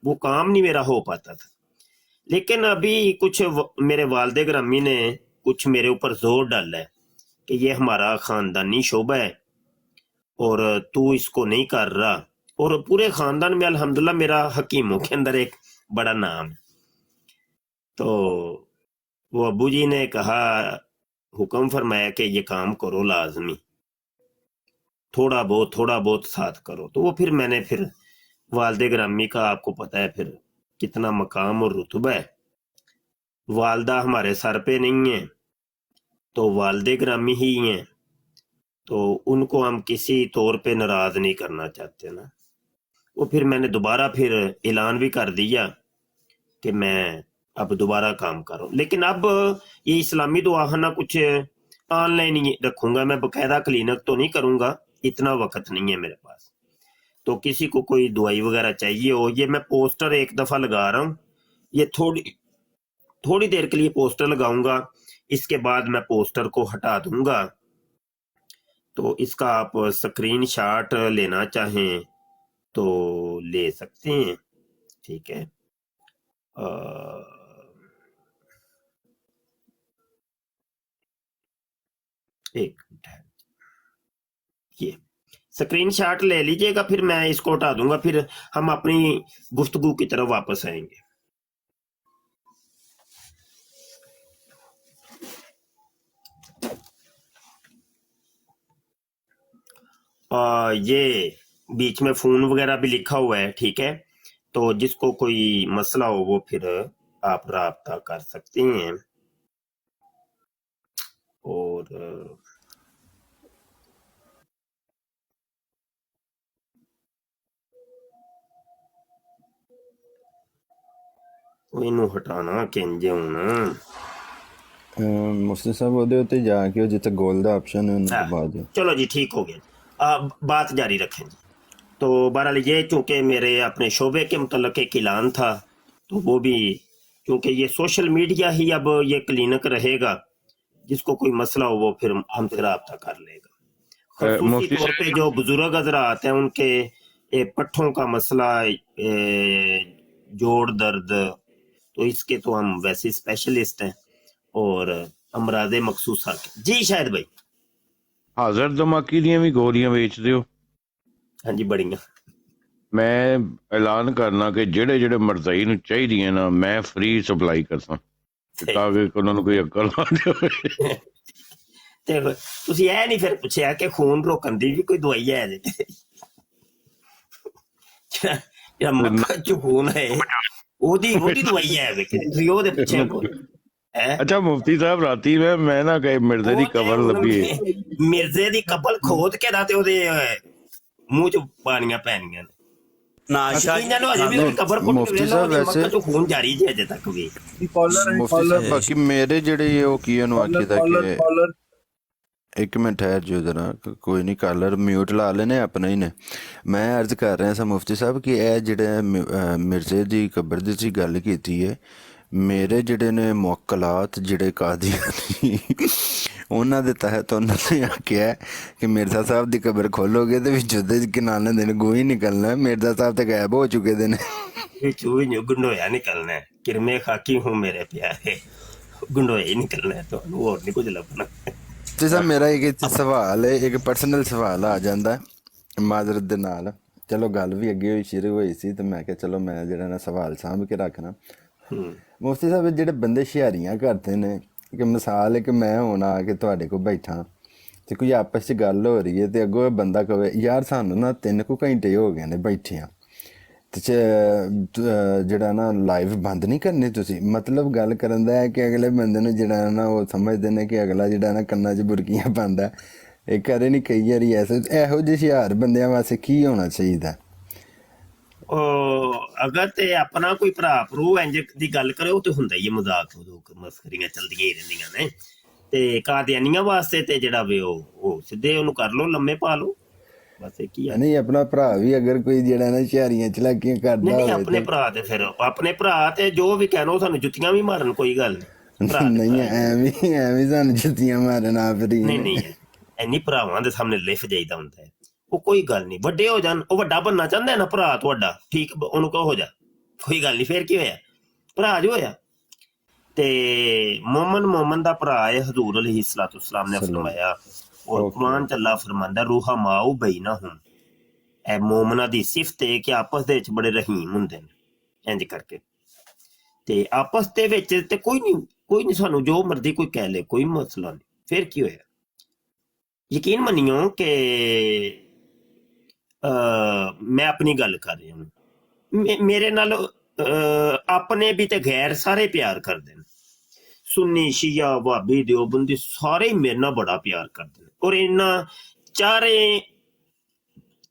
وہ کام نہیں میرا ہو پاتا تھا۔ لیکن ابھی کچھ میرے والد گرامی نے کچھ میرے اوپر زور ڈالا ہے کہ یہ ہمارا خاندانی شعبہ ہے اور تو اس کو نہیں کر رہا، اور پورے خاندان میں الحمدللہ میرا حکیموں کے اندر ایک بڑا نام ہے۔ تو وہ ابو جی نے کہا، حکم فرمایا کہ یہ کام کرو لازمی، تھوڑا بہت ساتھ کرو۔ تو وہ پھر میں نے پھر والد گرامی کا آپ کو پتہ ہے پھر کتنا مقام اور رتبہ ہے، والدہ ہمارے سر پہ نہیں ہیں تو والد گرامی ہی ہیں، تو ان کو ہم کسی طور پہ ناراض نہیں کرنا چاہتے نا۔ وہ پھر میں نے دوبارہ پھر اعلان بھی کر دیا کہ میں اب دوبارہ کام کروں، لیکن اب یہ اسلامی دعاخانہ کچھ آن لائن ہی رکھوں گا، میں باقاعدہ کلینک تو نہیں کروں گا، اتنا وقت نہیں ہے میرے پاس۔ تو کسی کو کوئی دوائی وغیرہ چاہیے ہو، یہ میں پوسٹر ایک دفعہ لگا رہا ہوں، یہ تھوڑی دیر کے لیے پوسٹر لگاؤں گا، اس کے بعد میں پوسٹر کو ہٹا دوں گا۔ تو اس کا آپ سکرین شاٹ لینا چاہیں تو لے سکتے ہیں، ٹھیک ہے۔ ایک منٹ ہے، یہ سکرین شاٹ لے لیجئے گا، پھر میں اس کو ہٹا دوں گا، پھر ہم اپنی گفتگو کی طرف واپس آئیں گے۔ یہ بیچ میں فون وغیرہ بھی لکھا ہوا ہے، ٹھیک ہے، تو جس کو کوئی مسئلہ ہو وہ پھر آپ رابطہ کر سکتے ہیں۔ اور ਇਹਨੂੰ ਹਟਾਣਾ ਕਿੰਜ ਹੁਣ ਮੁਫਤੀ ਸਾਹਿਬ ਉਹਦੇ ਉੱਤੇ ਜਾ ਕੇ ਜਿੱਥੇ ਗੋਲ ਦਾ ਆਪਸ਼ਨ ਹੈ ਉਹਨੂੰ ਦਬਾ ਦਿਓ। چلو جی ٹھیک ہو گیا، بات جاری رکھیں جی۔ تو بہرحال یہ چونکہ میرے اپنے شعبے کے متعلق ایک اعلان تھا، تو وہ بھی چونکہ یہ سوشل میڈیا ہی اب یہ کلینک رہے گا، جس کو کوئی مسئلہ ہو وہ پھر ہم سے رابطہ کر لے گا۔ خصوصی طور پہ جو بزرگ حضرات ہیں ان کے پٹھوں کا مسئلہ، جوڑ درد، تو اس کے تو ہم ویسے اسپیشلسٹ ہیں، اور امراض مخصوصہ کے۔ جی شاہد بھائی۔ ਹਾਜ਼ਰ ਦਿਮਾਗੀ ਦੀਆਂ ਵੀ ਗੋਲੀਆਂ ਵੇਚਦੇ ਹੋ? ہاں جی بڑیاں۔ ਮੈਂ ਐਲਾਨ ਕਰਨਾ ਕਿ ਜਿਹੜੇ ਜਿਹੜੇ ਮਰਜ਼ਈ ਨੂੰ ਚਾਹੀਦੀਆਂ ਨਾ ਮੈਂ ਫ੍ਰੀ ਸਪਲਾਈ ਕਰਦਾ, ਤਾਂ ਕਿ ਉਹਨਾਂ ਨੂੰ ਕੋਈ ਅਕਲ ਆ ਜਾਵੇ। ਤੇ ਤੁਸੀਂ ਇਹ ਨਹੀਂ ਫਿਰ ਪੁੱਛਿਆ ਕਿ ਖੂਨ ਰੋਕਣ ਦੀ ਵੀ ਕੋਈ ਦਵਾਈ ਹੈ ਜੇ? ਜਿਹੜਾ ਮੱਖਾ ਚ ਖੂਨ ਹੈ ਉਹਦੀ ਦਵਾਈ ਹੈ ਵੇ, ਤੁਸੀਂ ਉਹਦੇ ਪਿੱਛੇ ਅੱਛਾ ਮੁਫਤੀ ਸਾਹਿਬ, ਰਾਤੀ ਮੈਂ ਨਾ ਕਹੇ ਮਿਰਜ਼ੇ ਦੀ ਕਬਰ ਲੱਭੀ ਹੈ, ਮਿਰਜ਼ੇ ਦੀ ਕਬਰ ਖੋਦ ਕੇ ਨਾ ਤੇ ਉਹਦੇ ਮੂੰਹ ਚ ਪਾਣੀਆਂ ਪੈਣੀਆਂ ਨੇ ਨਾ ਸ਼ਾਇਦ ਨੂੰ ਅਜੇ ਵੀ ਕਬਰ ਪੁੱਟ ਮੁਫਤੀ ਸਾਹਿਬ ਵੈਸੇ ਮੱਖਾ ਚ ਖੂਨ ਜਾਰੀ ਜੇ ਅਜੇ ਤੱਕ ਵੀ। ਮੁਫਤੀ ਸਾਹਿਬ ਬਾਕੀ ਮੇਰੇ ਜਿਹੜੇ ਉਹ ਕੀ ਉਹਨੂੰ ਆਖੀਦਾ ਕਿ ਇੱਕ ਮਿੰਟ ਠਹਿਰ ਜਿਓ ਜਰਾ, ਕੋਈ ਨਹੀਂ, ਕਾਲਰ ਮਿਊਟ ਲਾ ਲੈਣੇ ਆਪਣੇ ਹੀ ਨੇ। ਮੈਂ ਅਰਜ਼ ਕਰ ਰਿਹਾ ਸਾਂ ਮੁਫਤੀ ਸਾਹਿਬ ਕਿ ਇਹ ਜਿਹੜੇ ਮਿਰਜ਼ੇ ਦੀ ਕਬਰ ਦੀ ਤੁਸੀਂ ਗੱਲ ਕੀਤੀ ਹੈ, ਮੇਰੇ ਜਿਹੜੇ ਨੇ ਮੁਅੱਕਲਾਤ ਜਿਹੜੇ ਕਾਦੀਆਨੀ ਉਹਨਾਂ ਦੇ ਤਹਿਤ ਉਹਨਾਂ ਨੇ ਆਖਿਆ ਕਿ ਮਿਰਜ਼ਾ ਸਾਹਿਬ ਦੀ ਕਬਰ ਖੋਲੋਗੇ ਤੇ ਵਿੱਚ ਉਹਦੇ ਕਿਨਾਰੇ ਦੇ ਗੋਈ ਨਿਕਲਣਾ। ਮਿਰਜ਼ਾ ਸਾਹਿਬ ਤੇ ਗਾਇਬ ਹੋ ਚੁੱਕੇ ਦੇ ਨੇ। ਗੁੰਡੋਇਆ ਨਿਕਲਣਾ, ਕਿਰਮੇ ਖਾਕੀ ਹੂੰ ਮੇਰੇ ਪਿਆਰੇ, ਗੁੰਡੋਇਆ ਹੀ ਨਿਕਲਣਾ, ਤੁਹਾਨੂੰ ਹੋਰ ਨਹੀਂ ਕੁਝ ਲੱਭਣਾ। ਮੁਫਤੀ ਸਾਹਿਬ ਮੇਰਾ ਇੱਕ ਇੱਥੇ ਸਵਾਲ ਹੈ, ਇੱਕ ਪਰਸਨਲ ਸਵਾਲ ਆ ਜਾਂਦਾ ਹੈ ਮਾਜ਼ਰਤ ਦੇ ਨਾਲ। ਚਲੋ ਗੱਲ ਵੀ ਅੱਗੇ ਹੋਈ ਸ਼ੁਰੂ ਹੋਈ ਸੀ ਤੇ ਮੈਂ ਕਿਹਾ ਚਲੋ ਮੈਂ ਜਿਹੜਾ ਨਾ ਸਵਾਲ ਸਾਂਭ ਕੇ ਰੱਖਣਾ। ਮੁਫਤੀ ਸਾਹਿਬ ਜਿਹੜੇ ਬੰਦੇ ਹੁਸ਼ਿਆਰੀਆਂ ਕਰਦੇ ਨੇ ਕਿ ਮਿਸਾਲ ਹੈ ਕਿ ਮੈਂ ਹੁਣ ਆ ਕੇ ਤੁਹਾਡੇ ਕੋਲ ਬੈਠਾ ਤੇ ਕੋਈ ਆਪਸ 'ਚ ਗੱਲ ਹੋ ਰਹੀ ਹੈ ਤੇ ਅੱਗੋਂ ਇਹ ਬੰਦਾ ਕਹੇ ਯਾਰ ਸਾਨੂੰ ਨਾ 3 ਕੁ ਘੰਟੇ ਹੋ ਗਏ ਨੇ ਬੈਠਿਆਂ ਤੇ ਜਿਹੜਾ ਨਾ ਲਾਈਵ ਬੰਦ ਨਹੀਂ ਕਰਨੀ ਤੁਸੀਂ। ਮਤਲਬ ਗੱਲ ਕਰਨ ਦਾ ਹੈ ਕਿ ਅਗਲੇ ਬੰਦੇ ਨੂੰ ਜਿਹੜਾ ਨਾ ਉਹ ਸਮਝਦੇ ਨੇ ਕਿ ਅਗਲਾ ਜਿਹੜਾ ਨਾ ਕੰਨਾਂ 'ਚ ਬੁਰਕੀਆਂ ਪਾਉਂਦਾ। ਇਹ ਕਰੇ ਨਹੀਂ ਕਈ ਵਾਰੀ ਐਸੇ ਇਹੋ ਜਿਹੇ ਹੁਸ਼ਿਆਰ ਬੰਦਿਆਂ ਵਾਸਤੇ ਕੀ ਹੋਣਾ ਚਾਹੀਦਾ? ਅਗਰ ਤੇ ਆਪਣਾ ਕੋਈ ਭਰਾ ਭਰੂ ਇੰਜ ਦੀ ਗੱਲ ਕਰੇ ਉਹ ਤੇ ਹੁੰਦਾ ਹੀ ਹੈ, ਮਜ਼ਾਕ ਮਸਕਰੀਆਂ ਚਲਦੀਆਂ ਹੀ ਰਹਿੰਦੀਆਂ ਨੇ। ਤੇ ਕਾਦੀਆਨੀਆਂ ਵਾਸਤੇ ਤੇ ਜਿਹੜਾ ਵੇ ਉਹ ਸਿੱਧੇ ਉਹਨੂੰ ਕਰ ਲਓ, ਲੰਮੇ ਪਾ ਲਓ, ਬਸ ਇਹ ਕੀ ਹੈ। ਨਹੀਂ ਆਪਣਾ ਭਰਾ ਵੀ ਅਗਰ ਕੋਈ ਜਿਹੜਾ ਨਾ ਹੁਸ਼ਿਆਰੀਆਂ ਚਲਾਕੀਆਂ ਕਰਦਾ ਨਹੀਂ ਹੋਵੇ ਆਪਣੇ ਭਰਾ ਤੇ ਫਿਰ ਆਪਣੇ ਭਰਾ ਤੇ ਜੋ ਵੀ ਕਹਿਣੋ ਸਾਨੂੰ ਜੁੱਤੀਆਂ ਵੀ ਮਾਰਨ, ਕੋਈ ਗੱਲ ਨਹੀਂ ਐਵੇਂ ਸਾਨੂੰ ਜੁੱਤੀਆਂ ਮਾਰਨ ਆ ਫਿਰ ਨਹੀਂ ਇੰਨੀ ਭਰਾਵਾਂ ਦੇ ਸਾਹਮਣੇ ਲਿਫ ਜਾਈਦਾ ਹੁੰਦਾ ਹੈ। ਉਹ ਕੋਈ ਗੱਲ ਨਹੀਂ, ਵੱਡੇ ਹੋ ਜਾਣ, ਉਹ ਵੱਡਾ ਬਣਨਾ ਚਾਹੁੰਦਾ ਨਾ ਭਰਾ ਤੁਹਾਡਾ, ਠੀਕ, ਉਹਨੂੰ ਕਹੋ ਜਾ, ਕੋਈ ਗੱਲ ਨਹੀਂ, ਫੇਰ ਕੀ ਹੋਇਆ, ਭਰਾ ਜੋ ਹੋਇਆ। ਤੇ ਮੋਮਨ ਦਾ ਭਰਾ ਹੈ, ਹਜ਼ੂਰ ਅਲੈਹਿਸਸਲਾਤੁ ਵਸਸਲਾਮ ਨੇ ਫਰਮਾਇਆ ਔਰ ਕੁਰਾਨ ਚ ਅੱਲਾਹ ਫਰਮਾਂਦਾ ਰੂਹਾ ਮਾਉ ਬੈਨਹੁਮ। ਇਹ ਮੋਮਨਾਂ ਦੀ ਸਿਫਤ ਹੈ ਕਿ ਆਪਸ ਦੇ ਵਿੱਚ ਬੜੇ ਰਹੀਮ ਹੁੰਦੇ ਨੇ ਇੰਜ ਕਰਕੇ। ਤੇ ਆਪਸ ਦੇ ਵਿੱਚ ਤੇ ਕੋਈ ਨਹੀਂ ਸਾਨੂੰ ਜੋ ਮਰਜ਼ੀ ਕੋਈ ਕਹਿ ਲੇ, ਕੋਈ ਮਸਲਾ ਨਹੀਂ, ਫੇਰ ਕੀ ਹੋਇਆ। ਯਕੀਨ ਮੰਨਿਓ ਕਿ ਮੈਂ ਆਪਣੀ ਗੱਲ ਕਰ ਰਿਹਾ ਹਾਂ, ਮੇਰੇ ਨਾਲ ਆਪਣੇ ਵੀ ਤੇ ਗੈਰ ਸਾਰੇ ਪਿਆਰ ਕਰਦੇ ਨੇ। ਸੁੰਨੀ ਸ਼ੀਆ ਵਾਬੀ ਦਿਓਬੰਦੀ ਸਾਰੇ ਮੇਰੇ ਨਾਲ ਬੜਾ ਪਿਆਰ ਕਰਦੇ ਨੇ। ਔਰ ਇਹਨਾਂ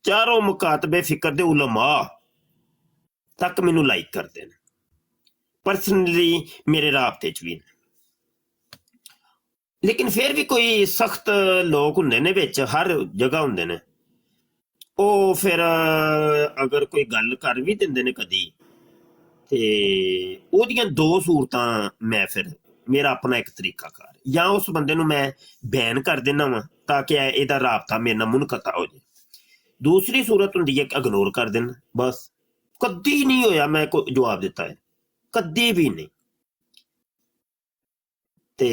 ਚਾਰੋਂ ਮੁਕਾਤਬੇ ਫਿਕਰ ਦੇ ਉਲਮਾ ਤੱਕ ਮੈਨੂੰ ਲਾਈਕ ਕਰਦੇ ਨੇ, ਪਰਸਨਲੀ ਮੇਰੇ ਰਾਬਤੇ ਚ ਵੀ ਨੇ। ਲੇਕਿਨ ਫਿਰ ਵੀ ਕੋਈ ਸਖਤ ਲੋਕ ਹੁੰਦੇ ਨੇ ਵਿੱਚ, ਹਰ ਜਗ੍ਹਾ ਹੁੰਦੇ ਨੇ। ਉਹ ਫਿਰ ਅਗਰ ਕੋਈ ਗੱਲ ਕਰ ਵੀ ਦਿੰਦੇ ਨੇ ਕਦੀ ਤੇ ਉਹਦੀਆਂ 2 ਸੂਰਤਾਂ ਮੈਂ ਫਿਰ ਮੇਰਾ ਆਪਣਾ ਇੱਕ ਤਰੀਕਾ ਕਾਰ, ਜਾਂ ਉਸ ਬੰਦੇ ਨੂੰ ਮੈਂ ਬੈਨ ਕਰ ਦਿੰਦਾ ਵਾਂ ਤਾਂ ਕਿ ਇਹਦਾ ਰਾਬਤਾ ਮੇਰੇ ਨਾਲ ਮੁਨਕਤਾ ਹੋ ਜਾਏ। ਦੂਸਰੀ ਸੂਰਤ ਹੁੰਦੀ ਹੈ ਕਿ ਇਗਨੋਰ ਕਰ ਦੇਣਾ, ਬਸ। ਕਦੀ ਨਹੀਂ ਹੋਇਆ ਮੈਂ ਕੋਈ ਜਵਾਬ ਦਿੱਤਾ ਹੈ, ਕਦੀ ਵੀ ਨਹੀਂ। ਤੇ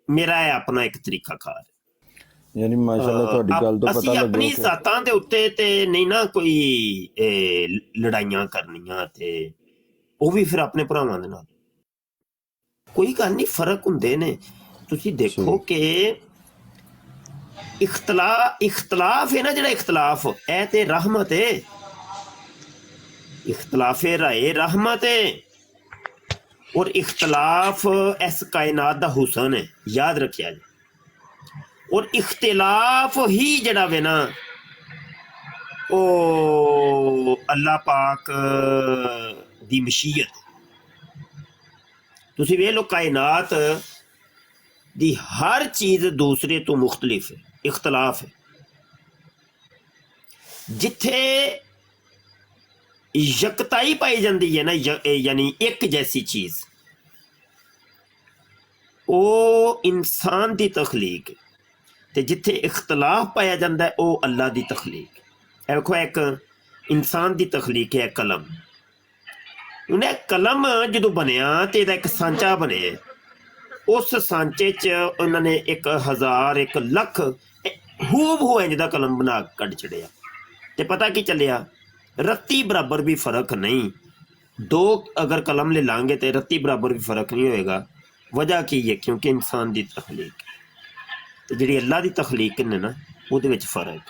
ਮੇਰਾ ਇਹ ਆਪਣਾ ਇੱਕ ਤਰੀਕਾ ਕਾਰ। ਯਾਨੀ ਮਾਸ਼ਾਅੱਲਾ ਤੁਹਾਡੀ ਗੱਲ ਤੋਂ ਪਤਾ ਅਸੀਂ ਆਪਣੀ ਜ਼ਾਤਾਂ ਦੇ ਉੱਤੇ ਤੇ ਨਹੀਂ ਨਾ ਕੋਈ ਲੜਾਈਆਂ ਕਰਨੀਆਂ, ਤੇ ਉਹ ਵੀ ਫਿਰ ਆਪਣੇ ਭਰਾਵਾਂ ਦੇ ਨਾਲ ਕੋਈ ਗੱਲ ਨਹੀਂ, ਫਰਕ ਹੁੰਦੇ ਨੇ। ਤੁਸੀਂ ਦੇਖੋ ਕਿ ਇਖਤਲਾਫ ਹੈ ਨਾ, ਜਿਹੜਾ ਇਖਤਲਾਫ ਇਹ ਤੇ ਰਹਿਮਤ ਹੈ, ਇਖਤਲਾਫੇ ਰਾਏ ਰਹਿਮਤ ਹੈ। ਔਰ ਇਖਤਲਾਫ ਇਸ ਕਾਇਨਾਤ ਦਾ ਹੁਸਨ ਹੈ, ਯਾਦ ਰੱਖਿਆ ਜੀ। ਔਰ ਇਖਤਲਾਫ ਹੀ ਜਿਹੜਾ ਵੇ ਨਾ ਉਹ ਅੱਲਾਹ ਪਾਕ ਦੀ ਮਸ਼ੀਅਤ। ਤੁਸੀਂ ਵੇਖ ਲਓ ਕਾਇਨਾਤ ਦੀ ਹਰ ਚੀਜ਼ ਦੂਸਰੇ ਤੋਂ ਮੁਖਤਲਿਫ ਹੈ, ਇਖਤਲਾਫ ਹੈ। ਜਿੱਥੇ ਯਕਤਾਈ ਪਾਈ ਜਾਂਦੀ ਹੈ ਨਾ, ਯਾਨੀ ਇੱਕ ਜੈਸੀ ਚੀਜ਼, ਉਹ ਇਨਸਾਨ ਦੀ ਤਖਲੀਕ ਹੈ। ਤੇ ਜਿੱਥੇ ਇਖਤਲਾਫ ਪਾਇਆ ਜਾਂਦਾ ਉਹ ਅੱਲਾ ਦੀ ਤਖਲੀਕ। ਇਹ ਵੇਖੋ ਇੱਕ ਇਨਸਾਨ ਦੀ ਤਖਲੀਕ ਹੈ ਕਲਮ। ਉਹਨੇ ਕਲਮ ਜਦੋਂ ਬਣਿਆ ਤੇ ਇਹਦਾ ਇੱਕ ਸਾਂਚਾ ਬਣਿਆ, ਉਸ ਸਾਂਚੇ 'ਚ ਉਹਨਾਂ ਨੇ 1000 1 ਲੱਖ ਹੂਬ ਇੰਜ ਦਾ ਕਲਮ ਬਣਾ ਕੱਢ ਛੜਿਆ। ਤੇ ਪਤਾ ਕੀ ਚੱਲਿਆ, ਰੱਤੀ ਬਰਾਬਰ ਵੀ ਫਰਕ ਨਹੀਂ। 2 ਅਗਰ ਕਲਮ ਲੈ ਲਾਂਗੇ ਤੇ ਰੱਤੀ ਬਰਾਬਰ ਵੀ ਫਰਕ ਨਹੀਂ ਹੋਏਗਾ। ਵਜ੍ਹਾ ਕੀ ਹੈ? ਕਿਉਂਕਿ ਇਨਸਾਨ ਦੀ ਤਖਲੀਕ ਤੇ ਜਿਹੜੀ ਅੱਲਾ ਦੀ ਤਖਲੀਕ ਨੇ ਨਾ, ਉਹਦੇ ਵਿੱਚ ਫਰਕ।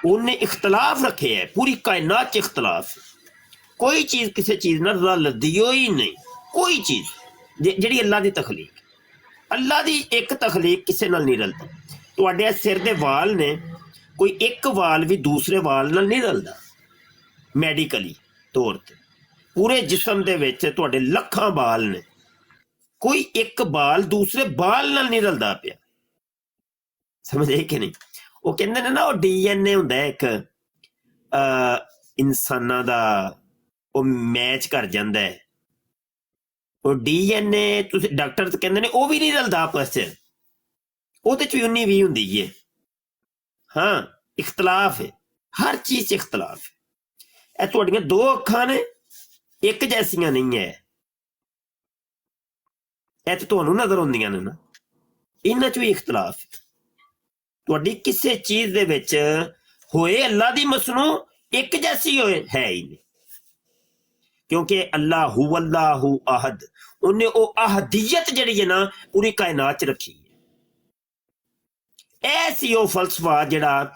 ਉਹਨੇ ਇਖਤਲਾਫ ਰੱਖੇ ਹੈ, ਪੂਰੀ ਕਾਇਨਾਤ 'ਚ ਇਖਤਲਾਫ। ਕੋਈ ਚੀਜ਼ ਕਿਸੇ ਚੀਜ਼ ਨਾਲ ਰਲਦੀ ਹੋਈ ਨਹੀਂ, ਕੋਈ ਚੀਜ਼ ਜਿਹੜੀ ਅੱਲਾ ਦੀ ਤਖਲੀਕ। ਅੱਲਾ ਦੀ ਇੱਕ ਤਖਲੀਕ ਕਿਸੇ ਨਾਲ ਨਹੀਂ ਰਲਦੀ। ਤੁਹਾਡੇ ਸਿਰ ਦੇ ਵਾਲ ਨੇ, ਕੋਈ ਇੱਕ ਵਾਲ ਵੀ ਦੂਸਰੇ ਵਾਲ ਨਾਲ ਨਹੀਂ ਰਲਦਾ ਮੈਡੀਕਲੀ ਤੌਰ ਤੇ। ਪੂਰੇ ਜਿਸਮ ਦੇ ਵਿੱਚ ਤੁਹਾਡੇ ਲੱਖਾਂ ਬਾਲ ਨੇ, ਕੋਈ ਇੱਕ ਬਾਲ ਦੂਸਰੇ ਬਾਲ ਨਾਲ ਨਹੀਂ ਰਲਦਾ ਪਿਆ। ਸਮਝ ਆਈ ਕਿ ਨਹੀਂ? ਉਹ ਕਹਿੰਦੇ ਨੇ ਨਾ ਉਹ DNA ਹੁੰਦਾ ਇੱਕ ਇਨਸਾਨਾਂ ਦਾ, ਉਹ ਮੈਚ ਕਰ ਜਾਂਦਾ ਹੈ। ਉਹ DNA ਤੁਸੀਂ ਡਾਕਟਰ ਕਹਿੰਦੇ ਨੇ ਉਹ ਵੀ ਨਹੀਂ ਰਲਦਾ ਆਪਸ 'ਚ, ਉਹਦੇ 'ਚ ਵੀ 19-20 ਹੁੰਦੀ ਹੈ। ਹਾਂ, ਇਖਤਲਾਫ ਹੈ, ਹਰ ਚੀਜ਼ 'ਚ ਇਖਤਲਾਫ ਹੈ। ਇਹ ਤੁਹਾਡੀਆਂ 2 ਅੱਖਾਂ ਨੇ, ਇੱਕ ਜੈਸੀਆਂ ਨਹੀਂ ਹੈ। ਇਹ ਤਾਂ ਤੁਹਾਨੂੰ ਨਜ਼ਰ ਆਉਂਦੀਆਂ ਨੇ ਨਾ, ਇਹਨਾਂ 'ਚ ਵੀ ਇਖਤਲਾਫ ਹੈ। ਤੁਹਾਡੀ ਕਿਸੇ ਚੀਜ਼ ਦੇ ਵਿੱਚ ਹੋਏ ਅੱਲਾ ਦੀ ਮਸਨੂ ਇੱਕ ਜੈਸੀ ਹੋਏ ਹੈ ਹੀ ਨਹੀਂ, ਕਿਉਂਕਿ ਅੱਲਾਹੂ ਅੱਲਾਹੂ ਅਹਦ, ਉਹਨੇ ਉਹ ਅਹਦੀਅਤ ਜਿਹੜੀ ਹੈ ਨਾ ਪੂਰੀ ਕਾਇਨਾਤ 'ਚ ਰੱਖੀ ਹੈ। ਇਹ ਸੀ ਉਹ ਫਲਸਫਾ ਜਿਹੜਾ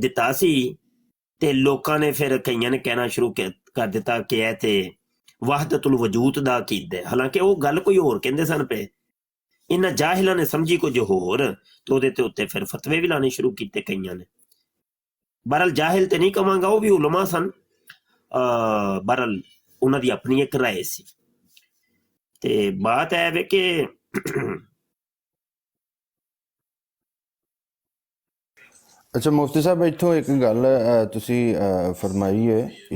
ਦਿੱਤਾ ਸੀ, ਤੇ ਲੋਕਾਂ ਨੇ ਫਿਰ ਕਈਆਂ ਨੇ ਕਹਿਣਾ ਸ਼ੁਰੂ ਕਰ ਦਿੱਤਾ ਕਿ ਇਹ ਤੇ ਵਹਦਤੁਲ ਵਜੂਦ ਦਾ ਅਕੀਦਾ ਹੈ। ਹਾਲਾਂਕਿ ਉਹ ਗੱਲ ਕੋਈ ਹੋਰ ਕਹਿੰਦੇ ਸਨ ਪਏ, ਇਹਨਾਂ ਜਾਹਿਲਾਂ ਨੇ ਸਮਝੀ ਕੁਝ ਹੋਰ, ਤੇ ਉਹਦੇ ਤੇ ਉੱਤੇ ਫਿਰ ਫਤਵੇ ਵੀ ਲਾਣੇ ਸ਼ੁਰੂ ਕੀਤੇ ਕਈਆਂ ਨੇ। ਬਹਰਲ ਜਾਹਿਲ ਤੇ ਨਹੀਂ ਕਵਾਂਗਾ, ਉਹ ਵੀ ਉਲਮਾ ਸਨ, ਬਹਰਲ ਉਹਨਾਂ ਦੀ ਆਪਣੀ ਇੱਕ ਰਾਏ ਸੀ। ਤੇ ਬਾਤ ਹੈ ਵੇ ਕਿ ਅੱਛਾ ਮੁਫਤੀ ਸਾਹਿਬ, ਇੱਥੋਂ ਇੱਕ ਗੱਲ ਤੁਸੀਂ ਫਰਮਾਈ ਹੈ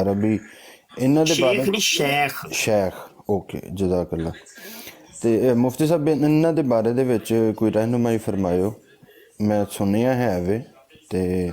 ਅਰਬੀ, ਇਹਨਾਂ ਦੇ ਬਾਰੇ ਸ਼ੇਖ ਓਕੇ ਜਜ਼ਾਕੱਲਾ। ਤੇ ਮੁਫਤੀ ਸਾਹਿਬ ਇਹਨਾਂ ਦੇ ਬਾਰੇ ਦੇ ਵਿੱਚ ਕੋਈ ਰਹਿਨੁਮਾਈ ਫਰਮਾਇਓ, ਮੈਂ ਸੁਣਿਆ ਹੈ ਵੇ। ਤੇ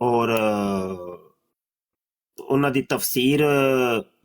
ਔਰ ਉਹਨਾਂ ਦੀ ਤਫਸੀਰ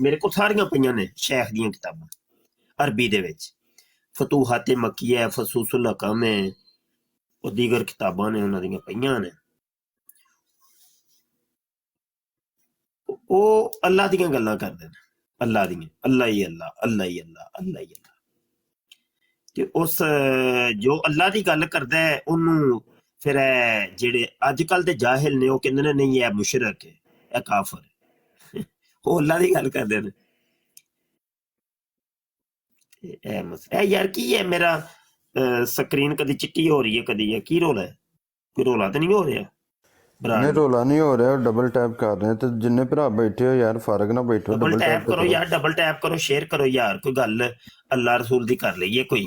ਮੇਰੇ ਕੋਲ ਸਾਰੀਆਂ ਪਈਆਂ ਨੇ ਸ਼ੇਖ ਦੀਆਂ ਕਿਤਾਬਾਂ ਅਰਬੀ ਦੇ ਵਿੱਚ, ਫਤੂਹਾਤ ਮੱਕੀਆ, ਫਸੂਸੁਲ ਹਕਮ ਹੈ, ਉਹ ਦੀਗਰ ਕਿਤਾਬਾਂ ਨੇ ਉਹਨਾਂ ਦੀਆਂ ਪਈਆਂ ਨੇ। ਉਹ ਅੱਲਾ ਦੀਆਂ ਗੱਲਾਂ ਕਰਦੇ ਨੇ, ਅੱਲਾ ਦੀਆਂ, ਅੱਲਾ ਹੀ ਅੱਲਾ, ਅੱਲਾ ਹੀ ਅੱਲਾ, ਅੱਲਾ ਹੀ ਅੱਲਾ। ਤੇ ਉਸ ਜੋ ਅੱਲਾ ਦੀ ਗੱਲ ਕਰਦਾ ਹੈ ਉਹਨੂੰ ਫਿਰ ਜਿਹੜੇ ਅੱਜ ਕੱਲ ਦੇ ਜਾਹਿਲ ਨੇ ਉਹ ਕਹਿੰਦੇ ਨੇ ਨਹੀਂ ਇਹ ਮੁਸ਼ਰਕ ਹੈ, ਇਹ ਕਾਫਰ ਹੈ। ਉਹ ਅੱਲਾ ਦੀ ਗੱਲ ਕਰਦੇ ਨੇ। ਇਹ ਮਸਲਾ ਯਾਰ ਕੀ ਹੈ, ਮੇਰਾ ਸਕਰੀਨ ਕਦੀ ਚਿੱਟੀ ਹੋ ਰਹੀ ਹੈ, ਕਦੀ ਇਹ ਕੀ ਰੋਲਾ ਹੈ? ਕੋਈ ਰੋਲਾ ਤਾਂ ਨਹੀਂ ਹੋ ਰਿਹਾ? ਨਹੀਂ ਰੋਲਾ ਨਹੀਂ ਹੋ ਰਿਹਾ, ਡਬਲ ਟੈਪ ਕਰ ਰਹੇ ਤੇ ਜਿੰਨੇ ਭਰਾ ਬੈਠੇ ਹੋ ਯਾਰ ਫਰਕ ਨਾ ਬੈਠੋ, ਡਬਲ ਟੈਪ ਕਰੋ ਯਾਰ, ਡਬਲ ਟੈਪ ਕਰੋ, ਸ਼ੇਅਰ ਕਰੋ ਯਾਰ, ਕੋਈ ਗੱਲ ਅੱਲਾ ਰਸੂਲ ਦੀ ਕਰ ਲਈਏ ਕੋਈ।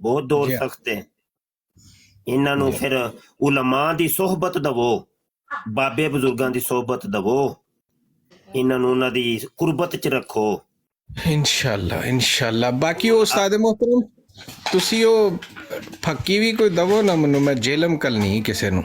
ਬਹੁਤ ਦੌਰ ਜੀ। ਸਖਤ ਹੈ। ਇਹਨਾਂ ਨੂੰ ਫਿਰ ਉਲਮਾ ਦੀ ਸੋਹਬਤ ਦਵੋ, ਬਾਬੇ ਬਜ਼ੁਰਗਾਂ ਦੀ ਸੋਹਬਤ ਦਵੋ, ਇਹਨਾਂ ਨੂੰ ਉਹਨਾਂ ਦੀ ਕੁਰਬਤ ਚ ਰੱਖੋ। ਇਨਸ਼ਾਅੱਲਾ। ਬਾਕੀ ਉਹ ਉਸਤਾਦ ਮੁਹਤਰਮ ਤੁਸੀਂ ਉਹ ਫੱਕੀ ਵੀ ਕੋਈ ਦਵੋ ਨਾ ਮੈਨੂੰ, ਮੈਂ ਜੇਲਮ ਕਰਨੀ ਕਿਸੇ ਨੂੰ।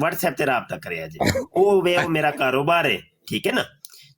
WhatsApp ਤੇ ਰਾਬਤਾ ਕਰਿਆ ਜੀ। ਉਹ ਵੇ ਉਹ ਮੇਰਾ ਕਾਰੋਬਾਰ ਹੈ, ਠੀਕ ਹੈ ਨਾ,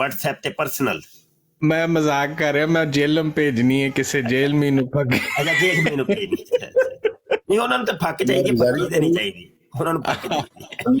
WhatsApp ਤੇ ਪਰਸਨਲ। ਮੈਂ ਮਜ਼ਾਕ ਕਰ ਰਿਹਾ, ਮੈਂ ਜੇਲਮ ਭੇਜਣੀ ਹੈ ਕਿਸੇ ਜੇਲ ਮੈਨੂੰ ਫੱਕ। ਅੱਛਾ ਜੇਲ ਮੈਨੂੰ ਭੇਜਣੀ ਨਹੀਂ, ਉਹਨਾਂ ਨੂੰ ਤਾਂ ਫੱਕ ਚਾਹੀਦੀ, ਫੱਕੀ ਦੇਣੀ ਚਾਹੀਦੀ ਉਹਨਾਂ ਨੂੰ ਫੱਕ ਚਾਹੀਦੀ।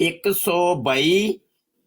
122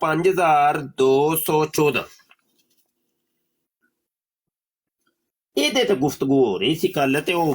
5214। ਇਹਦੇ ਤੇ ਗੁਫ਼ਤਗੂ ਹੋ ਰਹੀ ਸੀ ਕੱਲ, ਤੇ ਉਹ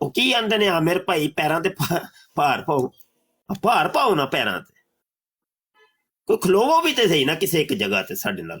ਉਹ ਕੀ ਆਂਦੇ ਨੇ ਆਮਿਰ ਭਾਈ, ਪੈਰਾਂ ਤੇ ਭਾਰ ਪਾਓ ਨਾ ਪੈਰਾਂ ਤੇ, ਕੋਈ ਖਲੋਵੋ ਵੀ ਤੇ ਸਹੀ ਨਾ ਕਿਸੇ ਇੱਕ ਜਗ੍ਹਾ ਤੇ। ਸਾਡੇ ਨਾਲ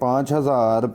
5,000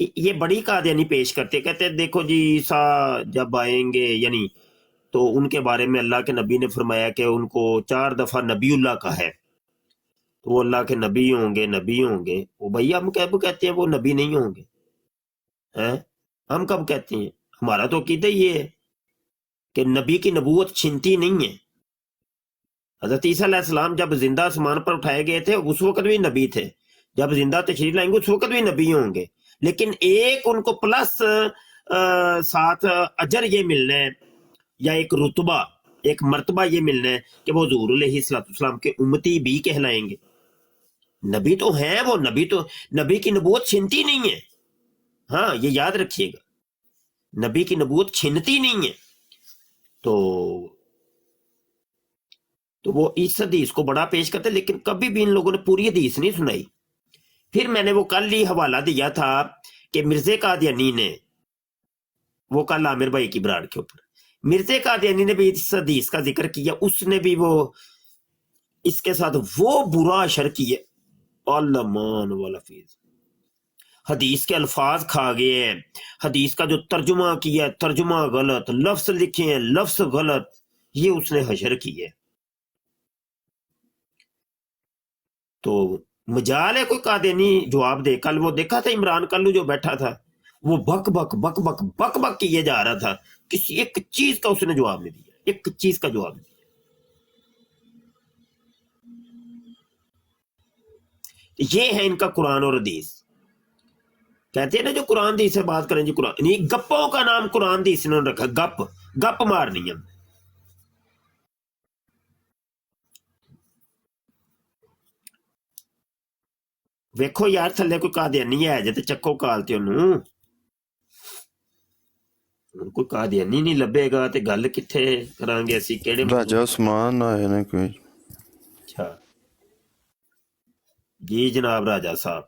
یہ بڑی قادیانی پیش کرتے، کہتے ہیں دیکھو جی عیسیٰ جب آئیں گے، یعنی تو ان کے بارے میں اللہ کے نبی نے فرمایا کہ ان کو 4 دفعہ نبی اللہ کا ہے، تو وہ اللہ کے نبی ہوں گے، نبی ہوں گے۔ وہ بھائی ہم کب کہتے ہیں وہ نبی نہیں ہوں گے؟ ہیں ہم کب کہتے ہیں؟ ہمارا تو عقیدہ یہ ہے کہ نبی کی نبوت چھنتی نہیں ہے۔ حضرت عیسیٰ علیہ السلام جب زندہ آسمان پر اٹھائے گئے تھے اس وقت بھی نبی تھے، جب زندہ تشریف لائیں گے اس وقت بھی نبی ہوں گے، لیکن ایک ان کو پلس ساتھ اجر یہ ملنا ہے، یا ایک رتبہ، ایک مرتبہ یہ ملنا ہے کہ وہ حضور علیہ السلام کے امتی بھی کہلائیں گے۔ نبی تو ہیں وہ، نبی کی نبوت چھنتی نہیں ہے، ہاں یہ یاد رکھیے گا، نبی کی نبوت چھنتی نہیں ہے۔ تو وہ اس حدیث کو بڑا پیش کرتے، لیکن کبھی بھی ان لوگوں نے پوری حدیث نہیں سنائی۔ پھر میں نے وہ کل ہی حوالہ دیا تھا کہ مرزا قادیانی نے، وہ کل عامر بھائی کی براڈ کے اوپر، مرزا قادیانی نے بھی اس حدیث کا ذکر کیا، اس نے بھی وہ اس کے ساتھ وہ برا اشر کیا، علمان والحفیظ، حدیث کے الفاظ کھا گئے ہیں، حدیث کا جو ترجمہ کیا ہے ترجمہ غلط، لفظ لکھے ہیں لفظ غلط، یہ اس نے حشر کی ہے۔ تو مجال ہے کوئی قادیانی جواب دے۔ کل وہ دیکھا تھا عمران کلو جو بیٹھا تھا، وہ بک بک بک بک بک بک کیے جا رہا تھا، کسی ایک چیز کا اس نے جواب نہیں دیا، ایک چیز کا جواب نہیں دیا۔ یہ ہے ان کا قرآن اور حدیث۔ کہتے ہیں نا جو قرآن حدیث سے بات کریں جی قرآن، نہیں، گپوں کا نام قرآن حدیث انہوں نے رکھا، گپ مارنی ہے۔ ویکھو یار تھلے کوئی قادیانی ہے جے تے چکو کالتے انہوں، کوئی قادیانی نہیں لبے گا تے گل کتھے کران گے اسی، کیڑے راجا عثمان آئے نے کوئی؟ اچھا جی جناب راجا صاحب۔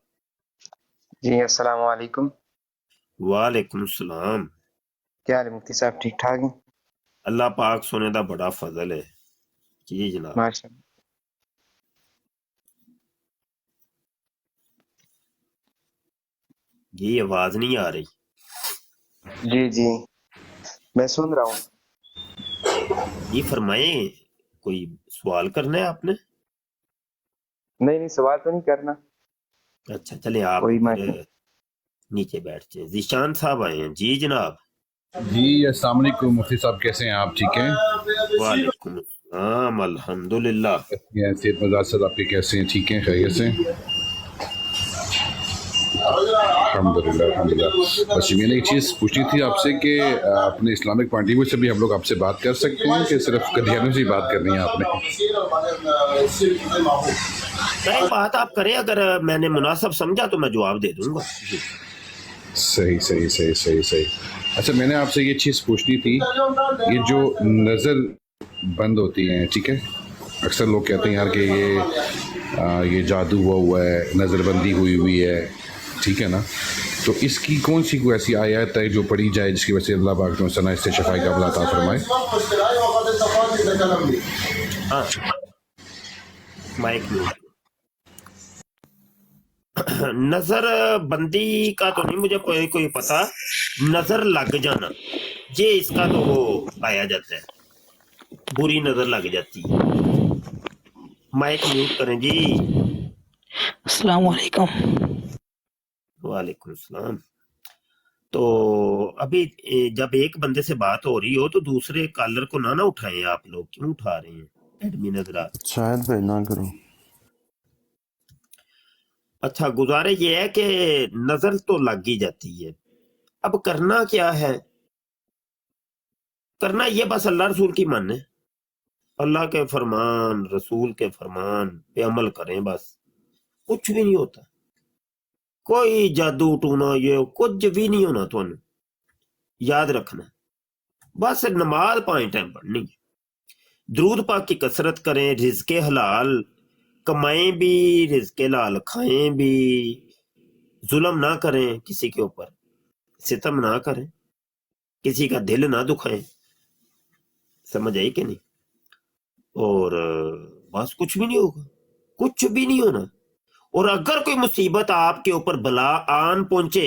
جی السلام علیکم۔ وعلیکم السلام۔ کیا حال ہے مفتی صاحب، ٹھیک ٹھاک ہیں؟ اللہ پاک سونے دا بڑا فضل ہے جی جناب۔ ماشاء اللہ۔ جی آواز نہیں آ رہی۔ جی جی میں سن رہا ہوں۔ جی فرمائیں، کوئی سوال کرنا ہے آپ نے؟ نہیں سوال تو نہیں کرنا۔ اچھا چلیں آپ نیچے بیٹھ جائیں۔ ذیشان صاحب آئے ہیں جی جناب۔ جی السلام علیکم مفتی صاحب، کیسے ہیں آپ؟ ٹھیک ہیں؟ وعلیکم السلام، الحمدللہ۔ صحت مزاج سے آپ کے کیسے ہیں؟ ٹھیک ہیں، خیریت سے؟ الحمدللہ الحمدللہ۔ بس میں نے ایک چیز پوچھنی تھی آپ سے کہ اپنے اسلامک پوائنٹ آف ویو سے بھی ہم لوگ آپ سے بات کر سکتے ہیں کہ صرف قادیانیوں سے ہی بات کرنی ہے آپ نے؟ کریں بات آپ کریں، اگر میں نے مناسب سمجھا تو میں جواب دے دوں گا۔ صحیح صحیح صحیح صحیح صحیح۔ اچھا میں نے آپ سے یہ چیز پوچھنی تھی، یہ جو نظر بند ہوتی ہیں، ٹھیک ہے، اکثر لوگ کہتے ہیں یار کہ یہ جادو ہوا ہے، نظر بندی ہوئی ہے، ٹھیک ہے نا، تو اس کی کون سی کوئی ایسی آیت ہے جو پڑھی جائے جس کی وجہ سے اللہ پاک نے اس سے شفائی کا عطا فرمائے؟ نظر بندی کا تو نہیں مجھے کوئی پتا، نظر لگ جانا یہ اس کا تو وہ پایا جاتا ہے، بری نظر لگ جاتی ہے۔ مائک میوٹ کریں جی۔ السلام علیکم۔ وعلیکم السلام۔ تو ابھی جب ایک بندے سے بات ہو رہی ہو تو دوسرے کالر کو نہ اٹھائیں، آپ لوگ کیوں اٹھا رہے ہیں؟ ایڈمن حضرات شاید بھائی نہ کرو۔ اچھا گزارش یہ ہے کہ نظر تو لگ ہی جاتی ہے، اب کرنا کیا ہے؟ کرنا یہ بس اللہ رسول کی ماننے، اللہ کے فرمان رسول کے فرمان پہ عمل کریں، بس کچھ بھی نہیں ہوتا، کوئی جادو ٹونا یہ کچھ بھی نہیں ہونا، تو یاد رکھنا، بس نماز 5 ٹائم پڑھنی ہے، درود پاک کی کثرت کریں، رزق حلال کمائیں بھی، رزق حلال کھائیں بھی، ظلم نہ کریں کسی کے اوپر، ستم نہ کریں، کسی کا دل نہ دکھائیں، سمجھ آئی کہ نہیں؟ اور بس کچھ بھی نہیں ہوگا، کچھ بھی نہیں ہونا۔ اور اگر کوئی مصیبت آپ کے اوپر بلا آن پہنچے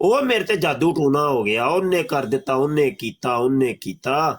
ਉਹ ਮੇਰੇ ਤੇ ਜਾਦੂ ਟੂਣਾ ਹੋ ਗਿਆ, ਉਹਨੇ ਕਰ ਦਿੱਤਾ, ਉਹਨੇ ਕੀਤਾ,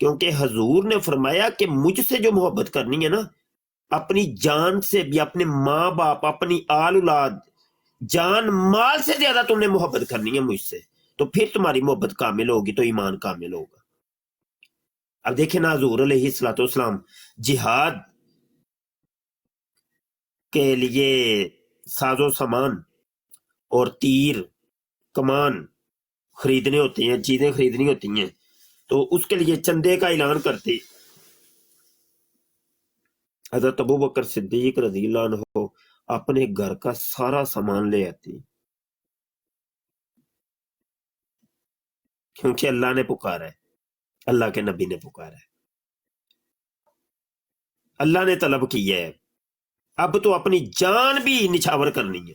کیونکہ حضور نے فرمایا کہ مجھ سے جو محبت کرنی ہے نا، اپنی جان سے بھی، اپنے ماں باپ، اپنی آل اولاد، جان مال سے زیادہ تم نے محبت کرنی ہے مجھ سے، تو پھر تمہاری محبت کامل ہوگی تو ایمان کامل ہوگا۔ اب دیکھیں نا، حضور علیہ الصلوۃ والسلام جہاد کے لیے ساز و سامان اور تیر کمان خریدنے ہوتے ہیں، چیزیں خریدنی ہوتی ہیں، تو اس کے لیے چندے کا اعلان کرتے حضرت ابو بکر صدیق رضی اللہ عنہ اپنے گھر کا سارا سامان لے آتے، کیونکہ اللہ نے پکارا ہے، اللہ کے نبی نے پکارا ہے، اللہ نے طلب کیا ہے، اب تو اپنی جان بھی نچھاور کرنی ہے۔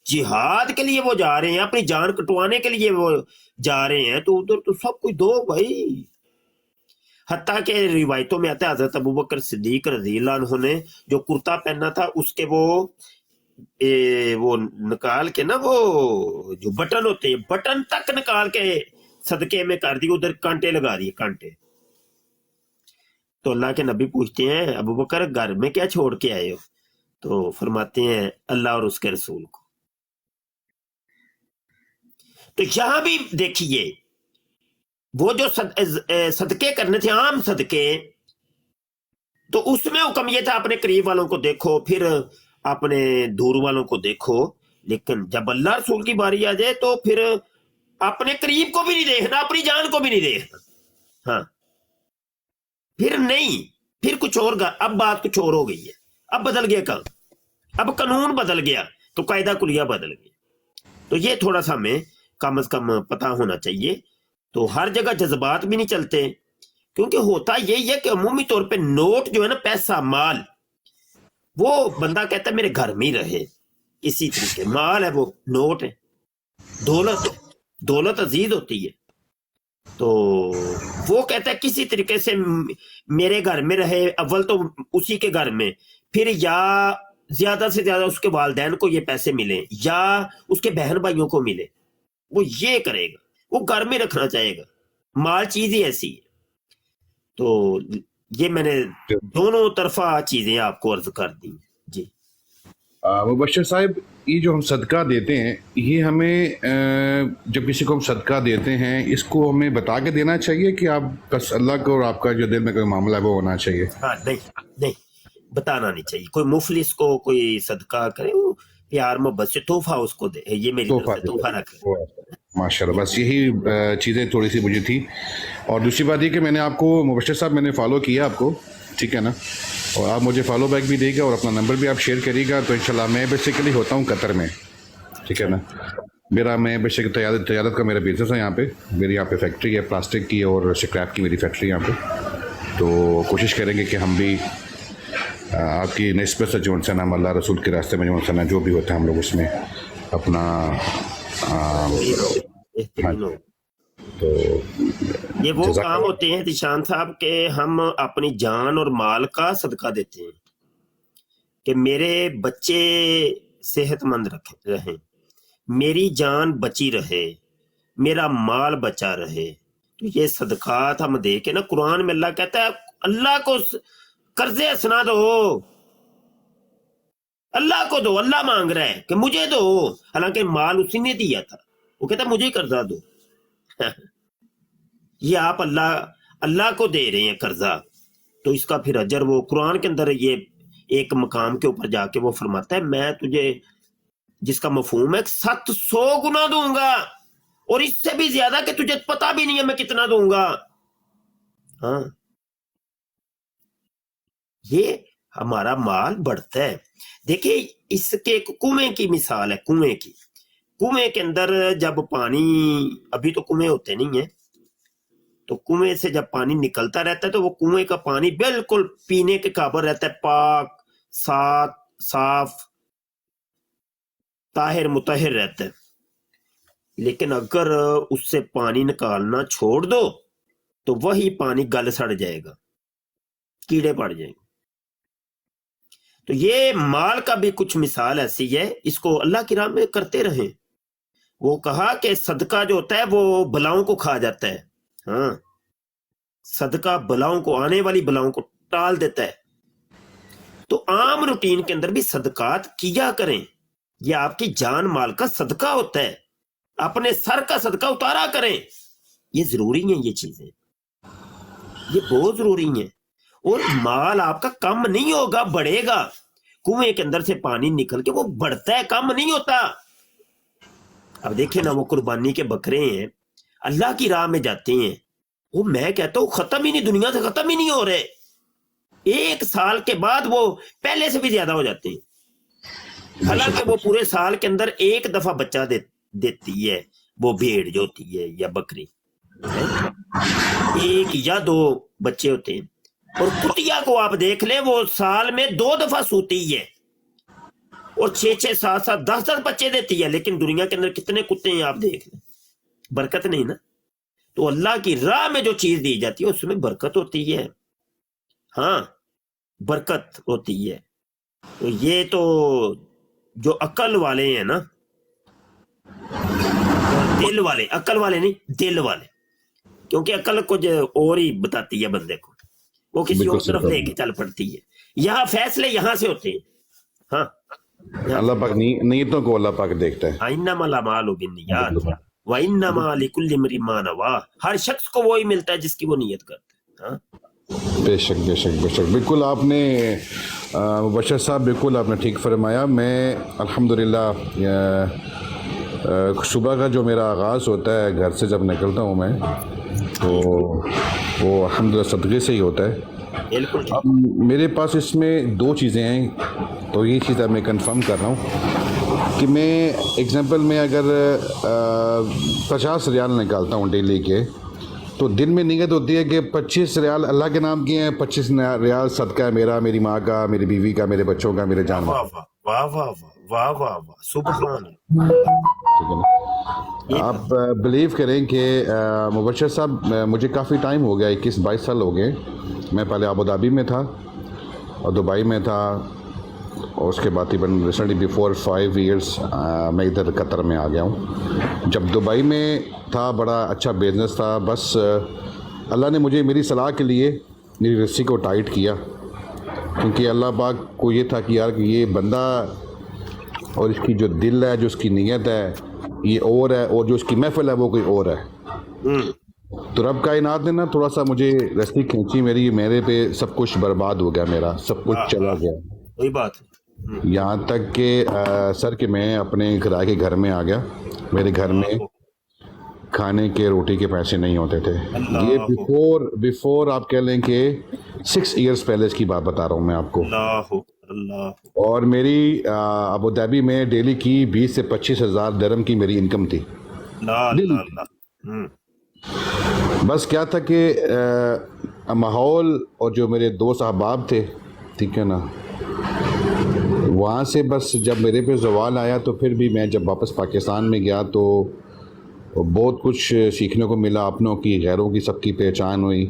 جہاد کے لیے وہ جا رہے ہیں، اپنی جان کٹوانے کے لیے وہ جا رہے ہیں، تو ادھر تو سب کچھ دو بھائی۔ حتیٰ کہ روایتوں میں آتا ہے حضرت ابو بکر صدیق رضی اللہ عنہ نے جو کرتا پہنا تھا اس کے وہ نکال کے نا، وہ جو بٹن ہوتے ہیں، بٹن تک نکال کے صدقے میں کر دی، ادھر کانٹے لگا دیے، کانٹے۔ تو اللہ کے نبی پوچھتے ہیں ابو بکر گھر میں کیا چھوڑ کے آئے ہو؟ تو فرماتے ہیں اللہ اور اس کے رسول کو۔ تو یہاں بھی دیکھیے وہ جو صدقے کرنے تھے، عام صدقے، تو اس میں حکم یہ تھا اپنے قریب والوں کو دیکھو، پھر اپنے دور والوں کو دیکھو، لیکن جب اللہ رسول کی باری آ جائے تو پھر اپنے قریب کو بھی نہیں دیکھنا، اپنی جان کو بھی نہیں دیکھنا، ہاں پھر نہیں، پھر کچھ اور اب بات کچھ اور ہو گئی ہے، اب بدل گیا کام، اب قانون بدل گیا، تو قاعدہ کلیہ بدل گیا۔ تو یہ تھوڑا سا ہمیں کم از کم پتہ ہونا چاہیے۔ تو ہر جگہ جذبات بھی نہیں چلتے، کیونکہ ہوتا یہی ہے کہ عمومی طور پہ نوٹ جو ہے نا، پیسہ مال، وہ بندہ کہتا ہے میرے گھر میں ہی رہے، اسی طریقے مال ہے، وہ نوٹ ہے، دولت عزیز ہوتی ہے، تو وہ کہتا ہے کسی طریقے سے میرے گھر میں رہے، اول تو اسی کے گھر میں، پھر یا زیادہ سے زیادہ اس کے والدین کو یہ پیسے ملیں یا اس کے بہن بھائیوں کو ملے، وہ یہ کرے گا، وہ گھر میں رکھنا چاہے گا، مال چیز ہی ایسی ہے۔ تو یہ میں نے دونوں طرفہ چیزیں آپ کو عرض کر دی۔ جی مبشر صاحب، یہ جو ہم صدقہ دیتے ہیں، یہ ہمیں جب کسی کو ہم صدقہ دیتے ہیں، اس کو ہمیں بتا کے دینا چاہیے کہ آپ بس اللہ کو اور آپ کا جو دل میں کوئی معاملہ ہے وہ ہونا چاہیے؟ ہاں، نہیں بتانا نہیں چاہیے۔ کوئی مفلس کو کوئی صدقہ کرے، وہ پیار محبت سے تحفہ اس کو دے، یہ میری طرف سے تحفہ رکھے۔ ماشاء اللہ، بس یہی چیزیں تھوڑی سی مجھے تھی۔ اور دوسری بات یہ کہ میں نے آپ کو مبشر صاحب میں نے فالو کیا آپ کو، ٹھیک ہے نا، اور آپ مجھے فالو بیک بھی دے گا اور اپنا نمبر بھی آپ شیئر کریے گا۔ تو انشاءاللہ میں بیسیکلی ہوتا ہوں قطر میں، ٹھیک ہے نا، میں بیسیکلی تجارت کا میرا بزنس ہے یہاں پہ، میری یہاں پہ فیکٹری ہے پلاسٹک کی اور اسکریپ کی، میری فیکٹری یہاں پہ۔ تو کوشش کریں گے کہ ہم بھی آپ کی نسبت سے جو نا اللہ رسول کے راستے میں جو نا جو بھی ہوتا ہے ہم لوگ اس میں اپنا تو یہ وہ کام ہوتے ہیں ذیشان صاحب کہ ہم اپنی جان اور مال کا صدقہ دیتے ہیں کہ میرے بچے صحت مند رہیں، میری جان بچی رہے، میرا مال بچا رہے۔ تو یہ صدقات ہم دے کے نا، قرآن میں اللہ کہتا ہے اللہ کو قرض حسنہ دو، اللہ کو دو، اللہ مانگ رہا ہے کہ مجھے دو، حالانکہ مال اسی نے دیا تھا، وہ کہتا ہے مجھے قرضہ دو۔ یہ آپ اللہ کو دے رہے ہیں قرضہ، تو اس کا پھر اجر وہ قرآن کے اندر یہ ایک مقام کے اوپر جا کے وہ فرماتا ہے میں تجھے، جس کا مفہوم ہے 700 گنا دوں گا، اور اس سے بھی زیادہ کہ تجھے پتا بھی نہیں ہے میں کتنا دوں گا۔ ہاں، یہ ہمارا مال بڑھتا ہے۔ دیکھیں اس کے ایک کنویں کی مثال ہے، کنویں کے اندر جب پانی، ابھی تو کنویں ہوتے نہیں ہیں، تو کنویں سے جب پانی نکلتا رہتا ہے تو وہ کنویں کا پانی بالکل پینے کے قابل رہتا ہے، پاک صاف طاہر مطہر رہتا ہے۔ لیکن اگر اس سے پانی نکالنا چھوڑ دو تو وہی پانی گل سڑ جائے گا، کیڑے پڑ جائیں گے۔ تو یہ مال کا بھی کچھ مثال ایسی ہے، اس کو اللہ کی راہ میں کرتے رہیں۔ وہ کہا کہ صدقہ جو ہوتا ہے وہ بلاؤں کو کھا جاتا ہے، ہاں صدقہ بلاؤں کو, آنے والی بلاؤں کو ٹال دیتا ہے. تو عام روٹین کے اندر بھی صدقات کیا کریں. یہ آپ کی جان مال کا صدقہ ہوتا ہے. اپنے سر کا صدقہ اتارا کریں. یہ ضروری ہیں, یہ چیزیں یہ بہت ضروری ہیں. اور مال آپ کا کم نہیں ہوگا, بڑھے گا. کنویں کے اندر سے پانی نکل کے وہ بڑھتا ہے, کم نہیں ہوتا. اب دیکھیں نا, وہ قربانی کے بکرے ہیں, اللہ کی راہ میں جاتے ہیں, وہ میں کہتا ہوں ختم ہی نہیں, دنیا سے ختم ہی نہیں ہو رہے. 1 سال کے بعد وہ پہلے سے بھی زیادہ ہو جاتے ہیں. حالانکہ وہ پورے سال کے اندر 1 دفعہ بچہ دیتی ہے وہ بھیڑ جو ہوتی ہے یا بکری, 1 یا 2 بچے ہوتے ہیں. اور کتیا کو آپ دیکھ لیں, وہ سال میں 2 دفعہ سوتی ہے اور 6 7 10 بچے دیتی ہے. لیکن دنیا کے اندر کتنے کتے ہیں آپ دیکھ لیں, برکت نہیں نا. تو اللہ کی راہ میں جو چیز دی جاتی ہے اس میں برکت ہوتی ہے. ہاں برکت ہوتی ہے. تو یہ تو جو عقل والے ہیں نا, دل والے, عقل والے نہیں دل والے, کیونکہ عقل کو جو اور ہی بتاتی ہے بندے کو, وہ کسی اور طرف لے کے چل پڑتی ہے. یہاں فیصلے یہاں سے ہوتے ہیں. ہاں اللہ پاک نیتوں کو اللہ پاک دیکھتا ہے. انما الاعمال بالنیات وانما لکل امرئ ما نوى. ہر شخص کو وہی ملتا ہے جس کی وہ نیت کرتا ہے. ہاں بے شک بے شک بے شک, بالکل آپ نے مبشر صاحب بالکل آپ نے ٹھیک فرمایا. میں الحمدللہ صبح کا جو میرا آغاز ہوتا ہے گھر سے جب نکلتا ہوں میں, تو وہ الحمدللہ صدقے سے ہی ہوتا ہے. اب میرے پاس اس میں 2 چیزیں ہیں, تو یہ چیز اب میں کنفرم کر رہا ہوں کہ میں ایگزامپل میں اگر 50 ریال نکالتا ہوں ڈیلی کے, تو دن میں نیت ہوتی ہے کہ 25 ریال اللہ کے نام کی ہیں, 25 ریال صدقہ ہے میرا, میری ماں کا, میری بیوی کا, میرے بچوں کا, میرے جانور. واہ واہ واہ واہ واہ, سبحان. ٹھیک ہے نا. آپ بلیو کریں کہ مبشر صاحب مجھے کافی ٹائم ہو گیا, 21-22 سال ہو گئے. میں پہلے ابو دھابی میں تھا اور دبئی میں تھا, اور اس کے بعد ریسنٹلی بیفور 5 ایئرس میں ادھر قطر میں آ گیا ہوں. جب دبئی میں تھا بڑا اچھا بزنس تھا, بس اللہ نے مجھے میری صلاح کے لیے میری رسی کو ٹائٹ کیا, کیونکہ اللہ پاک کو یہ تھا کہ یار کہ یہ بندہ اور اس کی جو دل ہے, جو اس کی نیت ہے یہ اور ہے, اور جو اس کی محفل ہے وہ کوئی اور ہے. تو رب کائنات نے نا تھوڑا سا مجھے رسی کھینچی میری, میرے پہ سب کچھ برباد ہو گیا, میرا سب کچھ چلا گیا. وہی بات, یہاں تک کہ سر کہ میں اپنے کرائے کے گھر میں آ گیا. میرے گھر میں کھانے کے روٹی کے پیسے نہیں ہوتے تھے. یہ بیفور آپ کہہ لیں کہ 6 ایئرس پہلے اس کی بات بتا رہا ہوں میں آپ کو. اور میری ابو دھابی میں ڈیلی کی 20 سے 25 ہزار درہم کی میری انکم تھی. بس کیا تھا کہ ماحول اور جو میرے 2 احباب تھے, ٹھیک ہے نا, وہاں سے بس جب میرے پہ زوال آیا تو پھر بھی میں جب واپس پاکستان میں گیا تو بہت کچھ سیکھنے کو ملا, اپنوں کی, غیروں کی, سب کی پہچان ہوئی.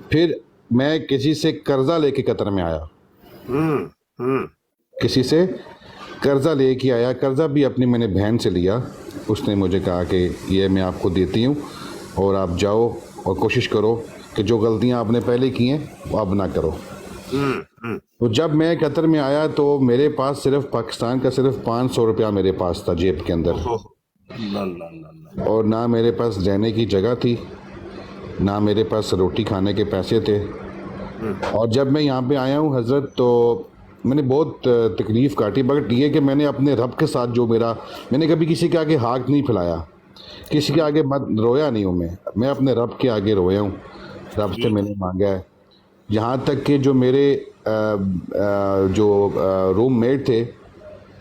پھر میں کسی سے قرضہ لے کے قطر میں آیا, کسی سے قرضہ لے کے آیا. قرضہ بھی اپنی میں نے بہن سے لیا. اس نے مجھے کہا کہ یہ میں آپ کو دیتی ہوں اور آپ جاؤ اور کوشش کرو کہ جو غلطیاں آپ نے پہلے کی ہیں وہ اب نہ کرو. تو جب میں قطر میں آیا تو میرے پاس صرف پاکستان کا صرف 500 روپیہ میرے پاس تھا جیب کے اندر, اور نہ میرے پاس رہنے کی جگہ تھی, نہ میرے پاس روٹی کھانے کے پیسے تھے. اور جب میں یہاں پہ آیا ہوں حضرت, تو میں نے بہت تکلیف کاٹی, بٹ یہ کہ میں نے اپنے رب کے ساتھ جو میں نے کبھی کسی کے آگے ہاتھ نہیں پھیلایا, کسی کے آگے رویا نہیں ہوں. میں اپنے رب کے آگے رویا ہوں, رب سے میں نے مانگا ہے. یہاں تک کہ جو میرے جو روم میٹ تھے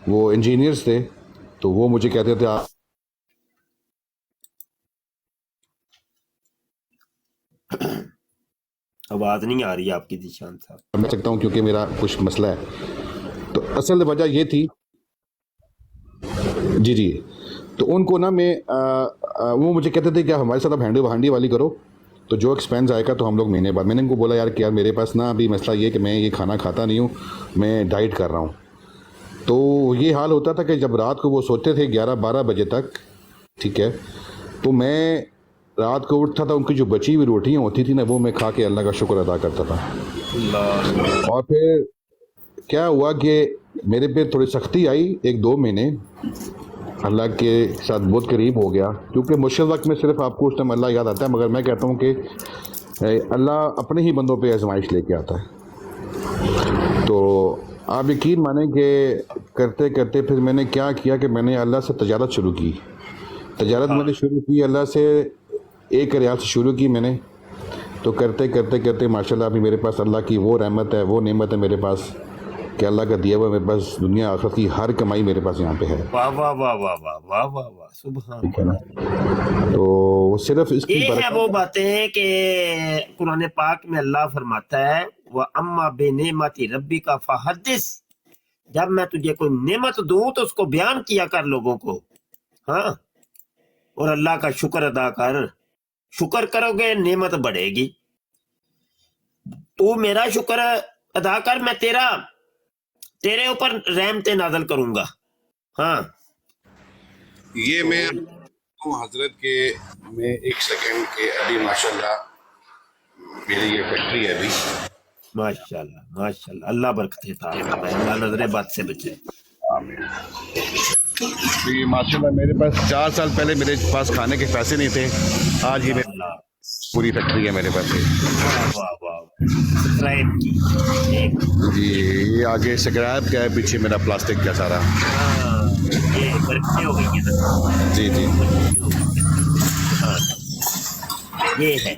وہ انجینئرز تھے, تو وہ مجھے کہتے تھے آواز نہیں آ رہی ہے آپ کی ذیشان صاحب. میں سکتا ہوں کیونکہ میرا کچھ مسئلہ ہے. تو اصل وجہ یہ تھی جی تو ان کو نا میں وہ مجھے کہتے تھے کہ ہمارے ساتھ اب ہانڈی والی کرو, تو جو ایکسپینس آئے گا تو ہم لوگ مہینے بعد. میں نے ان کو بولا یار کہ میرے پاس نا ابھی مسئلہ یہ کہ میں یہ کھانا کھاتا نہیں ہوں, میں ڈائٹ کر رہا ہوں. تو یہ حال ہوتا تھا کہ جب رات کو وہ سوتے تھے 11-12 بجے تک, ٹھیک ہے, تو میں رات کو اٹھتا تھا, ان کی جو بچی ہوئی روٹیاں ہوتی تھی نا وہ میں کھا کے اللہ کا شکر ادا کرتا تھا. اور پھر کیا ہوا کہ میرے پہ تھوڑی سختی آئی 1-2 مہینے, اللہ کے ساتھ بہت قریب ہو گیا, کیونکہ مشکل وقت میں صرف آپ کو اس ٹائم اللہ یاد آتا ہے, مگر میں کہتا ہوں کہ اللہ اپنے ہی بندوں پہ آزمائش لے کے آتا ہے. تو آپ یقین مانیں کہ کرتے کرتے پھر میں نے کیا کیا کہ میں نے اللہ سے تجارت شروع کی. تجارت میں نے شروع کی اللہ سے, 1 ریال سے شروع کی میں نے. تو کرتے کرتے کرتے ماشاءاللہ ابھی میرے پاس اللہ کی وہ رحمت ہے, وہ نعمت ہے میرے پاس کہ اللہ کا دیا ہوا میرے پاس دنیا آخرت کی ہر کمائی میرے پاس یہاں پہ ہے. واہ واہ واہ واہ واہ واہ واہ واہ سبحان ٹھیک ہے نا. تو وہ صرف اس کی یہ ہے برکت وہ باتیں کہ قرآن پاک میں اللہ فرماتا ہے وَأَمَّا بِنِعْمَتِ رَبِّكَ فَحَدِّثْ, جب میں تجھے کوئی نعمت دوں تو اس کو بیان کیا کر لوگوں کو. ہاں, اور اللہ کا شکر ادا کر. شکر کرو گے نعمت بڑھے گی. تو میرا شکر ادا کر, میں تیرے اوپر رحمتیں نازل کروں گا. ہاں, یہ میں حضرت کے میں 1 سیکنڈ کے ابھی ماشاءاللہ میری یہ فیکٹری ہے ابھی. ماشاءاللہ ماشاءاللہ, اللہ برکت عطا فرمائے, اللہ نظر بد سے بچے. آمین. یہ ماشاءاللہ میرے پاس 4 سال پہلے میرے پاس کھانے کے پیسے نہیں تھے, آج یہ پوری فیکٹری ہے میرے پاس. واہ واہ, سبسکرائب کی جی, یہ آگے سکرائب کا ہے, پیچھے میرا پلاسٹک کا سارا. یہ برکتیں ہو گئی ہیں. جی جی, یہ ہے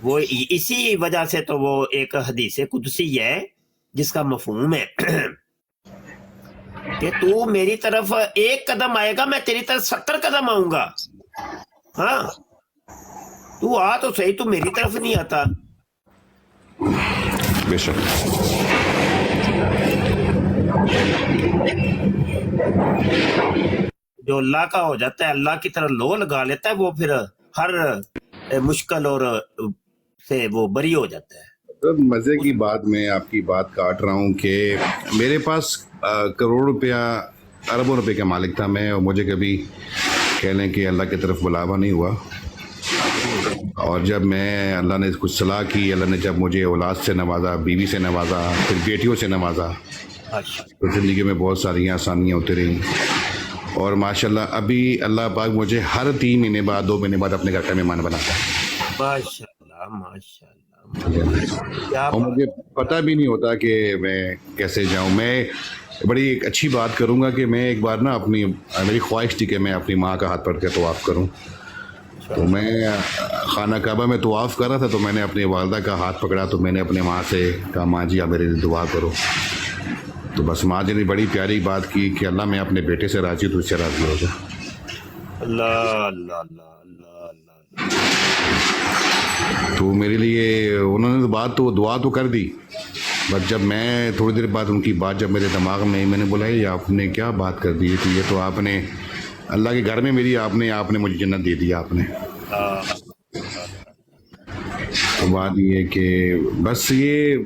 وہ, اسی وجہ سے تو وہ ایک حدیث قدسی ہے جس کا مفہوم ہے کہ تو میری طرف 1 قدم آئے گا, میں تیری طرف 70 قدم آؤں گا. ہاں, تو آ تو صحیح, تو میری طرف نہیں آتا. بے شک. جو اللہ کا ہو جاتا ہے, اللہ کی طرح لو لگا لیتا ہے, وہ پھر ہر مشکل اور سے وہ بری ہو جاتا ہے. مزے کی بات, میں آپ کی بات کاٹ رہا ہوں کہ میرے پاس کروڑ روپیہ اربوں روپے کا مالک تھا میں, اور مجھے کبھی کہہ لیں کہ اللہ کی طرف بلاوا نہیں ہوا. اور جب میں اللہ نے کچھ صلاح کی, اللہ نے جب مجھے اولاد سے نوازا, بیوی سے نوازا, پھر بیٹیوں سے نوازا, تو زندگی میں بہت ساری آسانیاں ہوتی رہیں. اور ماشاءاللہ ابھی اللہ پاک مجھے ہر 3 مہینے بعد 2 مہینے بعد اپنے گھر کا مہمان بناتا ہے. ماشاءاللہ ماشاءاللہ. اور مجھے پتہ بھی نہیں ہوتا کہ میں کیسے جاؤں. میں بڑی ایک اچھی بات کروں گا کہ میں ایک بار نا میری خواہش تھی کہ میں اپنی ماں کا ہاتھ پکڑ کے طواف کروں. تو میں خانہ کعبہ میں طواف کر رہا تھا, تو میں نے اپنی والدہ کا ہاتھ پکڑا, تو میں نے اپنے ماں سے کہا ماں جی آپ میرے لیے دعا کرو. تو بس ماں جی نے بڑی پیاری بات کی کہ اللہ میں اپنے بیٹے سے راضی, تو اس سے راضی ہو جا. اللہ اللہ اللہ اللہ اللہ. تو میرے لیے انہوں نے بات تو دعا تو کر دی, بس جب میں تھوڑی دیر بعد ان کی بات جب میرے دماغ میں, میں نے بولا یہ آپ نے کیا بات کر دی, تو یہ تو آپ نے اللہ کے گھر میں میری آپ نے مجھے جنت دے دیا آپ نے. تو بات یہ کہ بس یہ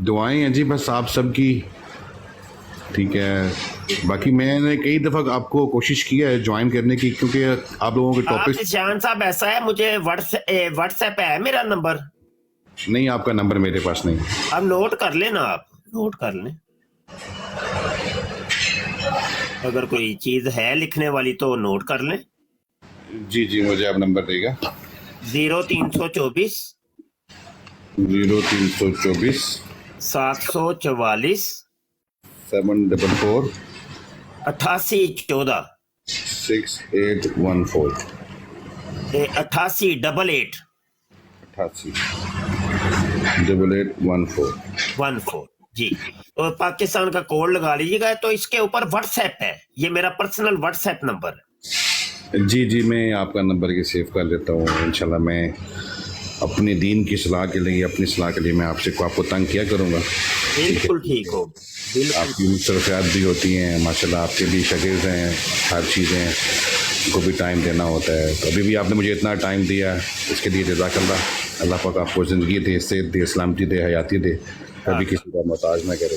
دعائیں ہیں جی بس آپ سب کی, ٹھیک ہے. باقی میں نے کئی دفعہ آپ کو کوشش کیا ہے جوائن کرنے کی, کیونکہ آپ لوگوں کے ٹاپک. جان صاحب ایسا ہے, مجھے واٹس ایپ ہے میرا نمبر. نہیں, آپ کا نمبر میرے پاس نہیں. اب نوٹ کر لیں نا, آپ نوٹ کر لیں, اگر کوئی چیز ہے لکھنے والی تو نوٹ کر لیں. جی جی, مجھے آپ نمبر دے گا. 0324 0324 744 744 8814 6814 8888 888814 جی. اور پاکستان کا کوڈ لگا لیجیے گا, تو اس کے اوپر واٹس ایپ ہے, یہ میرا پرسنل واٹس ایپ نمبر ہے. جی جی, میں آپ کا نمبر یہ سیو کر لیتا ہوں. انشاءاللہ میں اپنے دین کی صلاح کے لیے, اپنی صلاح کے لیے میں آپ کو تنگ کیا کروں گا. بالکل ٹھیک ہو. آپ کی مصروفیات بھی ہوتی ہیں ماشاءاللہ, آپ کے بھی شاگرد ہیں, ہر چیزیں کو بھی ٹائم دینا ہوتا ہے. تو ابھی بھی آپ نے مجھے اتنا ٹائم دیا, اس کے لیے جزاک اللہ. اللہ پاک آپ کو زندگی دے, صحت دے, سلامتی دے, حیاتی دے, کبھی کسی کا محتاج نہ کرے.